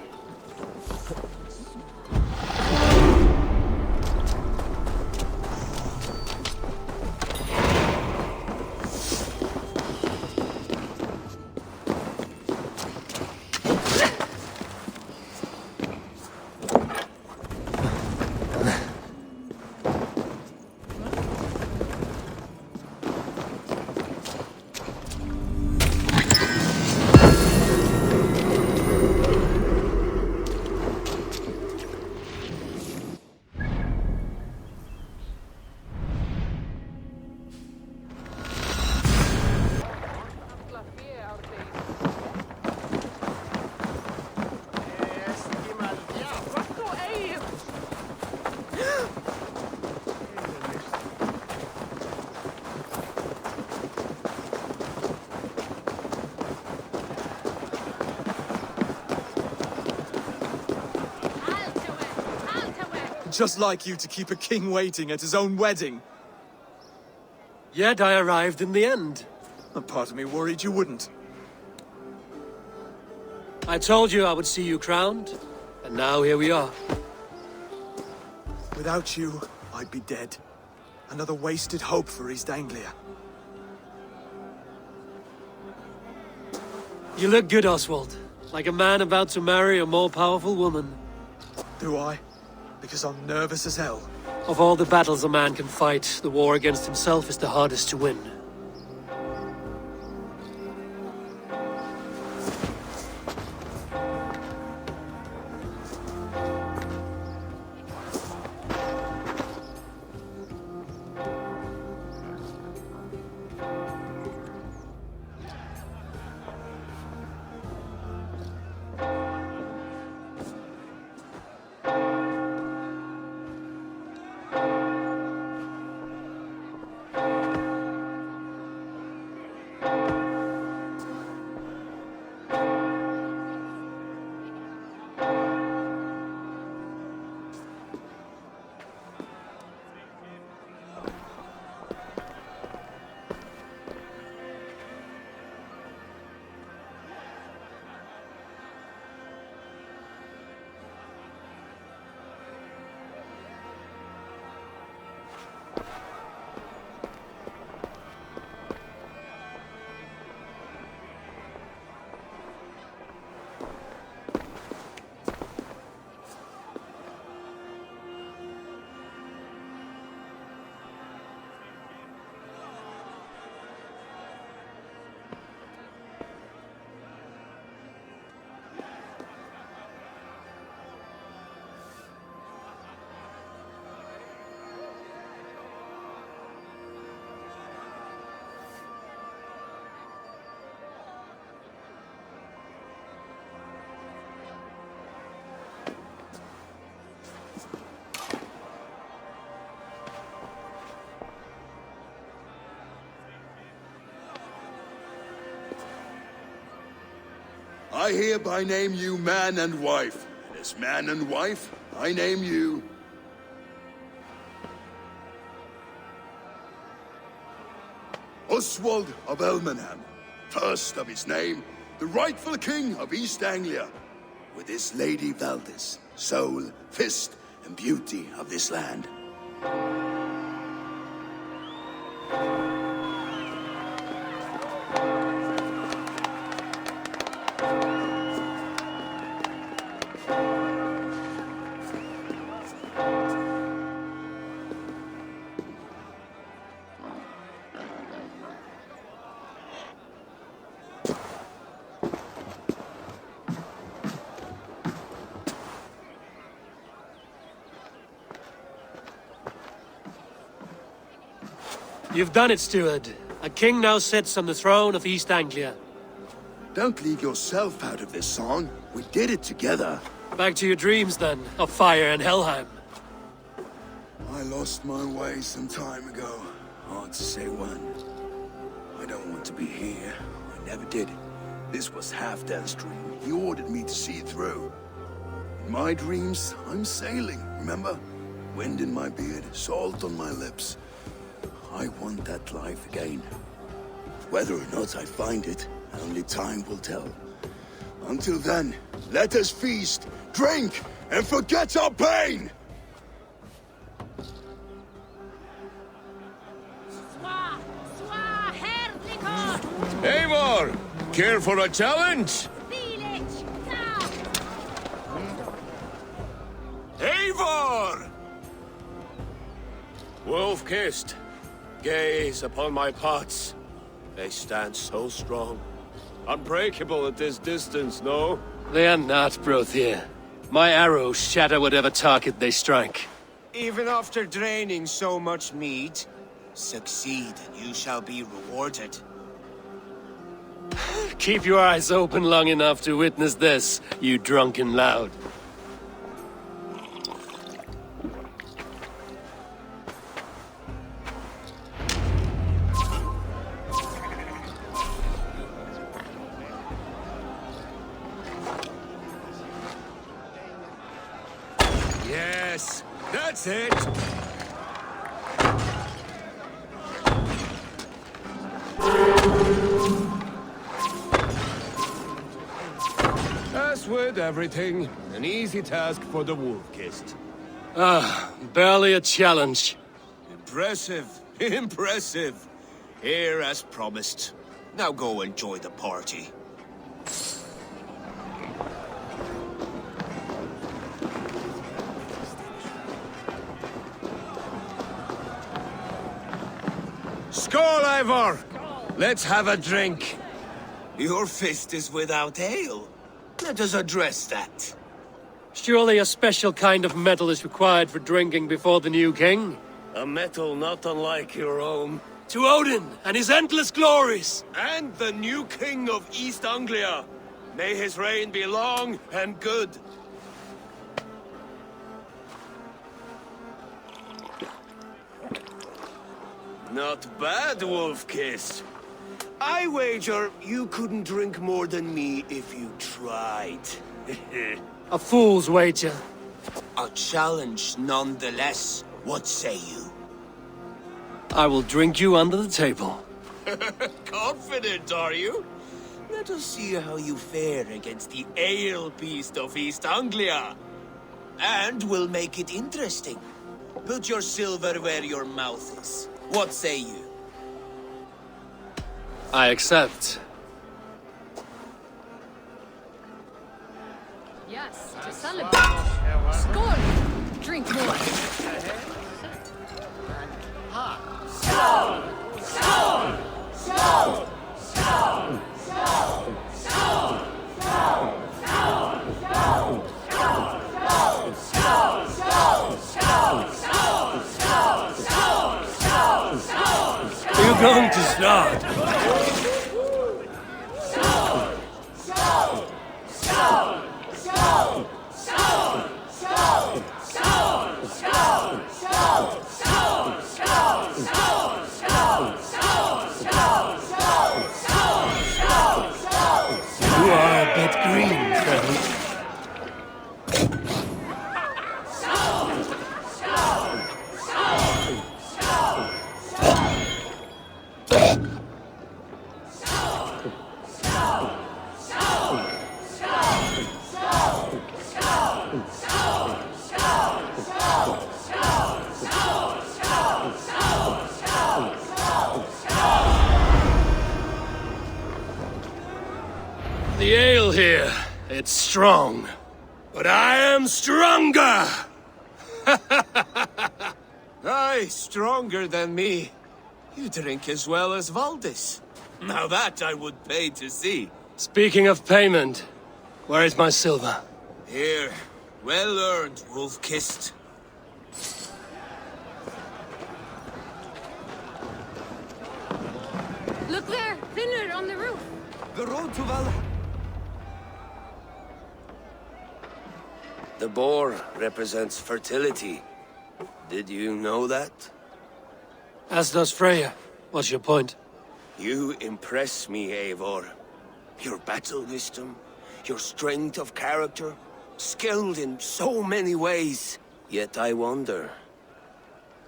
Just like you to keep a king waiting at his own wedding. Yet I arrived in the end. A part of me worried you wouldn't. I told you I would see you crowned, and now here we are. Without you, I'd be dead. Another wasted hope for East Anglia. You look good, Oswald. Like a man about to marry a more powerful woman. Do I? Because I'm nervous as hell. Of all the battles a man can fight, the war against himself is the hardest to win. I hereby name you man and wife. And as man and wife, I name you... Oswald of Elmenham, first of his name, the rightful king of East Anglia, with his Lady Valdis, soul, fist, and beauty of this land. You've done it, steward. A king now sits on the throne of East Anglia. Don't leave yourself out of this song. We did it together. Back to your dreams, then, of fire and Helheim. I lost my way some time ago. Hard to say when. I don't want to be here. I never did. This was Halfdan's dream. He ordered me to see it through. In my dreams, I'm sailing, remember? Wind in my beard, salt on my lips. I want that life again. Whether or not I find it, only time will tell. Until then, let us feast, drink, and forget our pain! Eivor! Care for a challenge? Eivor! Wolf-kissed, gaze upon my pots. They stand so strong. Unbreakable at this distance, no? They are not, Brothier. My arrows shatter whatever target they strike. Even after draining so much meat, succeed and you shall be rewarded. Keep your eyes open long enough to witness this, you drunken loud. Yes, That's it! As with everything, an easy task for the wolf-kissed. Barely a challenge. Impressive, impressive. Here as promised. Now go enjoy the party. Skål, Ivor! Let's have a drink. Your fist is without ale. Let us address that. Surely a special kind of metal is required for drinking before the new king? A metal not unlike your own. To Odin and his endless glories! And the new king of East Anglia. May his reign be long and good. Not bad, Wolf-Kiss. I wager you couldn't drink more than me if you tried. A fool's wager. A challenge nonetheless. What say you? I will drink you under the table. Confident, are you? Let us see how you fare against the ale beast of East Anglia. And we'll make it interesting. Put your silver where your mouth is. What say you? I accept. Yes, to celebrate. Score! Drink more. You're going to start. You are a bit green, friend. The ale here, it's strong. But I am stronger! Aye, stronger than me. You drink as well as Valdis. Now that I would pay to see. Speaking of payment, where is my silver? Here. Well earned, Wolf-Kissed. Look there, thinner on the roof. The road to Valhalla. The boar represents fertility. Did you know that? As does Freya. What's your point? You impress me, Eivor. Your battle wisdom, your strength of character, skilled in so many ways. Yet I wonder,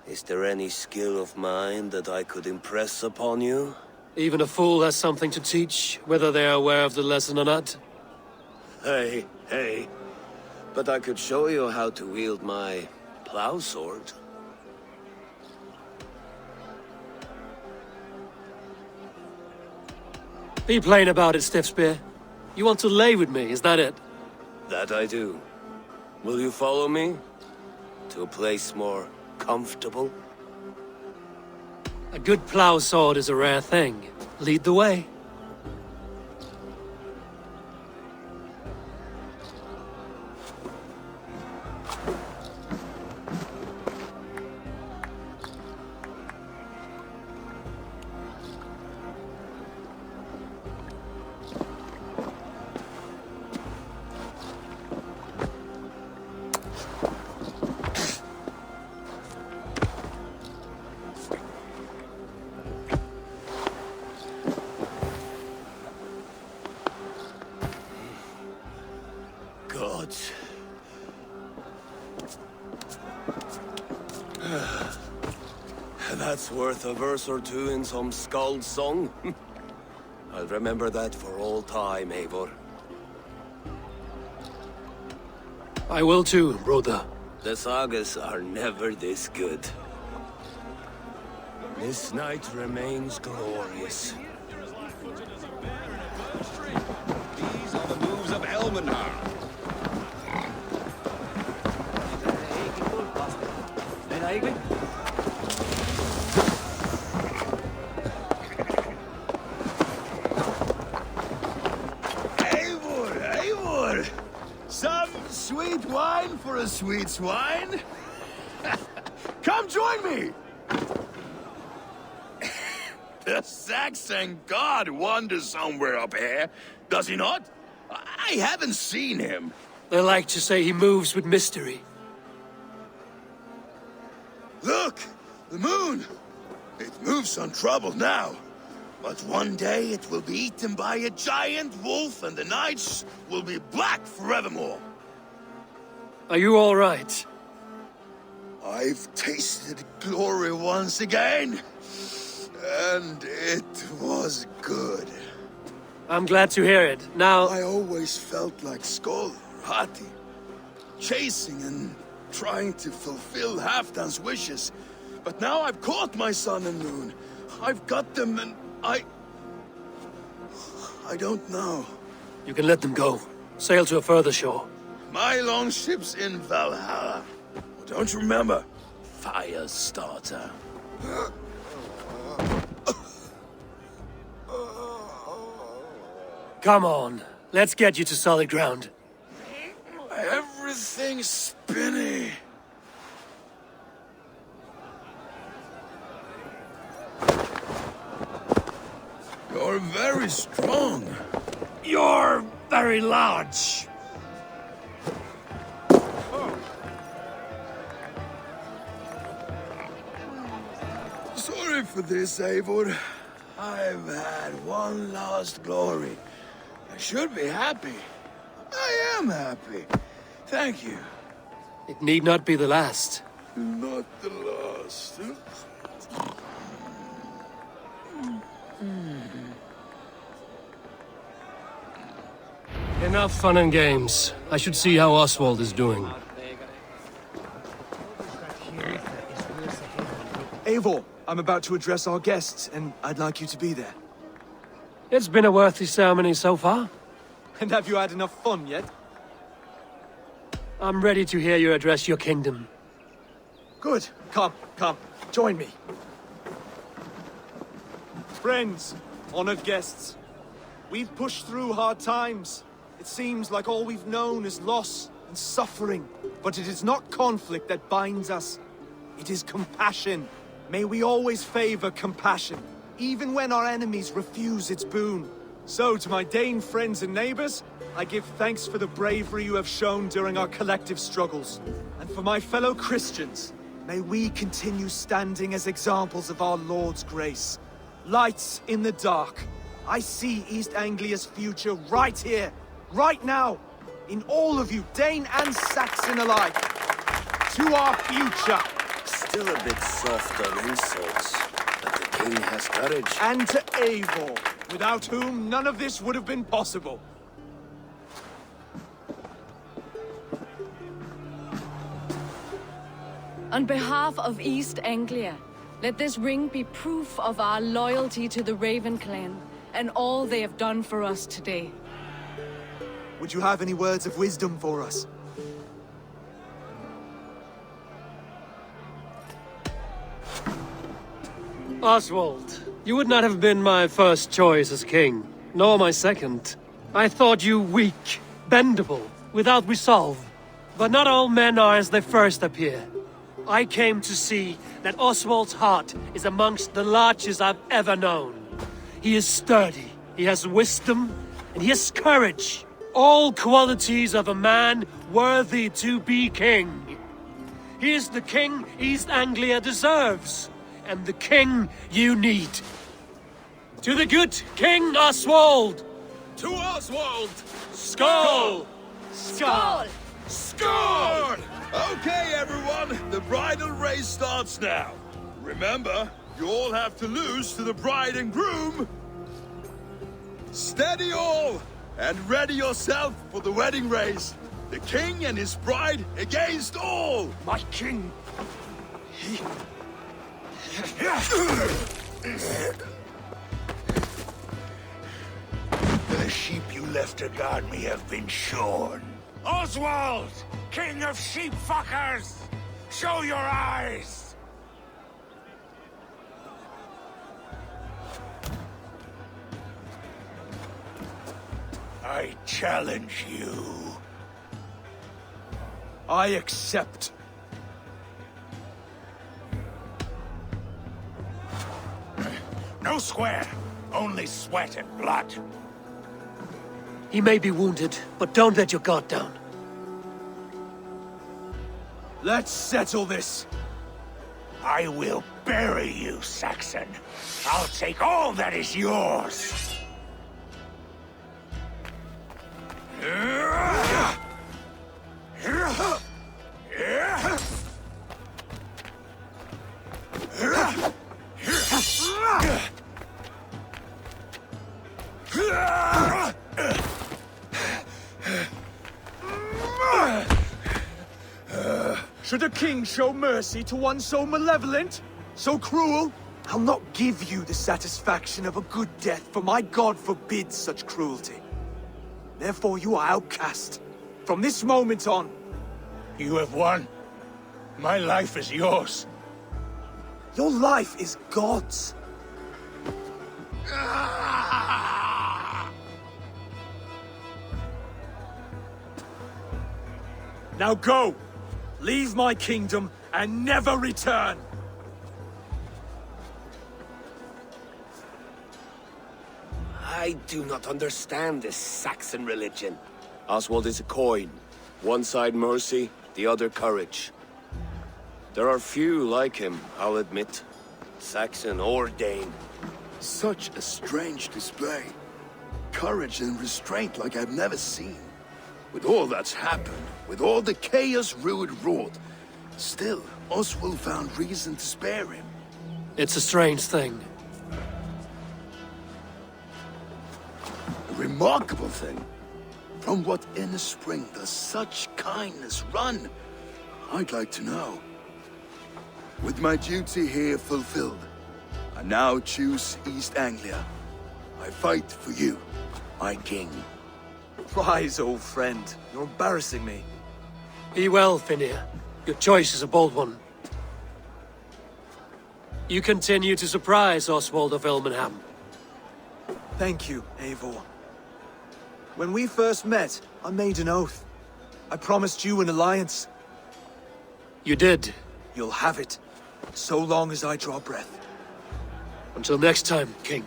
is there any skill of mine that I could impress upon you? Even a fool has something to teach, whether they are aware of the lesson or not. Hey. But I could show you how to wield my plow sword. Be plain about it, Stiffspear. You want to lay with me, is that it? That I do. Will you follow me? To a place more comfortable? A good plow sword is a rare thing. Lead the way. Gods. That's worth a verse or two in some skald's song. I'll remember that for all time, Eivor. I will too, brother. The sagas are never this good. This night remains glorious. These are the moves of Elmenar. Eivor! Some sweet wine for a sweet swine? Come join me! The Saxon god wanders somewhere up here, does he not? I haven't seen him. They like to say he moves with mystery. Look! The moon! It moves untroubled now. But one day it will be eaten by a giant wolf and the nights will be black forevermore. Are you all right? I've tasted glory once again. And it was good. I'm glad to hear it. Now... I always felt like Skoll, Hati. Chasing and trying to fulfill Halfdan's wishes. But now I've caught my sun and moon. I've got them and I don't know. You can let them go. Sail to a further shore. My longship's in Valhalla. Don't you remember? Fire starter. Come on. Let's get you to solid ground. Everything's spinny. You're very strong. You're very large. Sorry for this, Eivor. I've had one last glory. I should be happy. I am happy. Thank you. It need not be the last. Not the last. Enough fun and games. I should see how Oswald is doing. Eivor, I'm about to address our guests, and I'd like you to be there. It's been a worthy ceremony so far. And have you had enough fun yet? I'm ready to hear you address your kingdom. Good. Come, join me. Friends, honored guests, we've pushed through hard times. It seems like all we've known is loss and suffering. But it is not conflict that binds us. It is compassion. May we always favor compassion, even when our enemies refuse its boon. So, to my Dane friends and neighbors, I give thanks for the bravery you have shown during our collective struggles. And for my fellow Christians, may we continue standing as examples of our Lord's grace. Lights in the dark. I see East Anglia's future right here, right now, in all of you, Dane and Saxon alike. To our future. Still a bit soft on insults, but the king has courage. And to Eivor, without whom none of this would have been possible. On behalf of East Anglia, let this ring be proof of our loyalty to the Raven clan and all they have done for us today. Would you have any words of wisdom for us? Oswald, you would not have been my first choice as king, nor my second. I thought you weak, bendable, without resolve. But not all men are as they first appear. I came to see that Oswald's heart is amongst the largest I've ever known. He is sturdy, he has wisdom, and he has courage. All qualities of a man worthy to be king. He is the king East Anglia deserves, and the king you need. To the good King Oswald! To Oswald! Skull! Skull! Score! Okay, everyone, the bridal race starts now. Remember, you all have to lose to the bride and groom. Steady all, and ready yourself for the wedding race. The king and his bride against all. My king. The sheep you left to guard me have been shorn. Oswald, king of sheep fuckers! Show your eyes! I challenge you. I accept. No square, only sweat and blood. He may be wounded, but don't let your guard down. Let's settle this. I will bury you, Saxon. I'll take all that is yours. Should a king show mercy to one so malevolent? So cruel? I'll not give you the satisfaction of a good death, for my god forbids such cruelty. Therefore you are outcast. From this moment on. You have won. My life is yours. Your life is God's. Now go! Leave my kingdom and never return! I do not understand this Saxon religion. Oswald is a coin. One side mercy, the other courage. There are few like him, I'll admit. Saxon or Dane. Such a strange display. Courage and restraint like I've never seen. With all that's happened, with all the chaos Rued wrought, still, Oswald found reason to spare him. It's a strange thing. A remarkable thing. From what inner spring does such kindness run? I'd like to know. With my duty here fulfilled, I now choose East Anglia. I fight for you, my king. Rise, old friend. You're embarrassing me. Be well, Finnir. Your choice is a bold one. You continue to surprise Oswald of Elmenham. Thank you, Eivor. When we first met, I made an oath. I promised you an alliance. You did. You'll have it, so long as I draw breath. Until next time, King.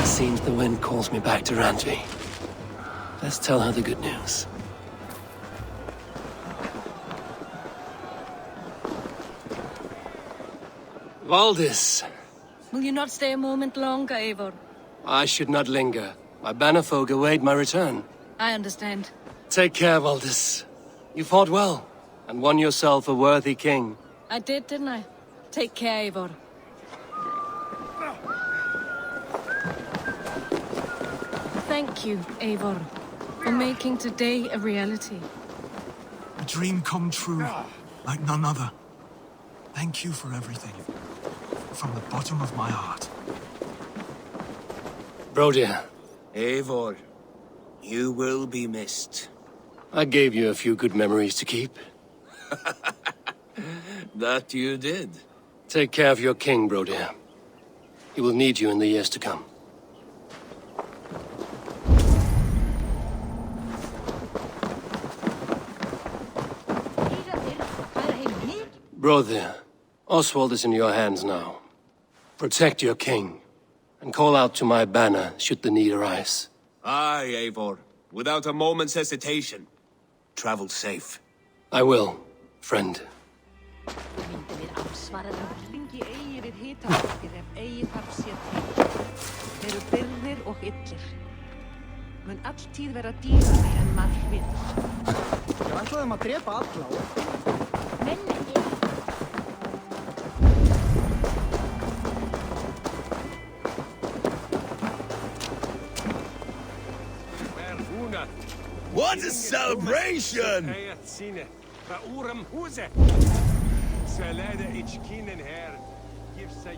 Seems the wind calls me back to Randvi. Let's tell her the good news. Valdis. Will you not stay a moment longer, Eivor? I should not linger. My banner folk await my return. I understand. Take care, Valdis. You fought well, and won yourself a worthy king. I did, didn't I? Take care, Eivor. Thank you, Eivor, for making today a reality. A dream come true, like none other. Thank you for everything. From the bottom of my heart. Brodir. Eivor, you will be missed. I gave you a few good memories to keep. That you did. Take care of your king, Brodir. He will need you in the years to come. Brodir, Oswald is in your hands now. Protect your king, and call out to my banner should the need arise. Aye, Eivor. Without a moment's hesitation. Travel safe. I will, friend. Myndum við ansvaraðum hringi eigi við hita okkur ef eigi þarf sér til. Þeir eru byrðir og illir. Mun alltíð vera dýrari en maður vill. Við ætlaðum að drepa alla og... Menn ekki. What a celebration! Salada ichkinen her. Give say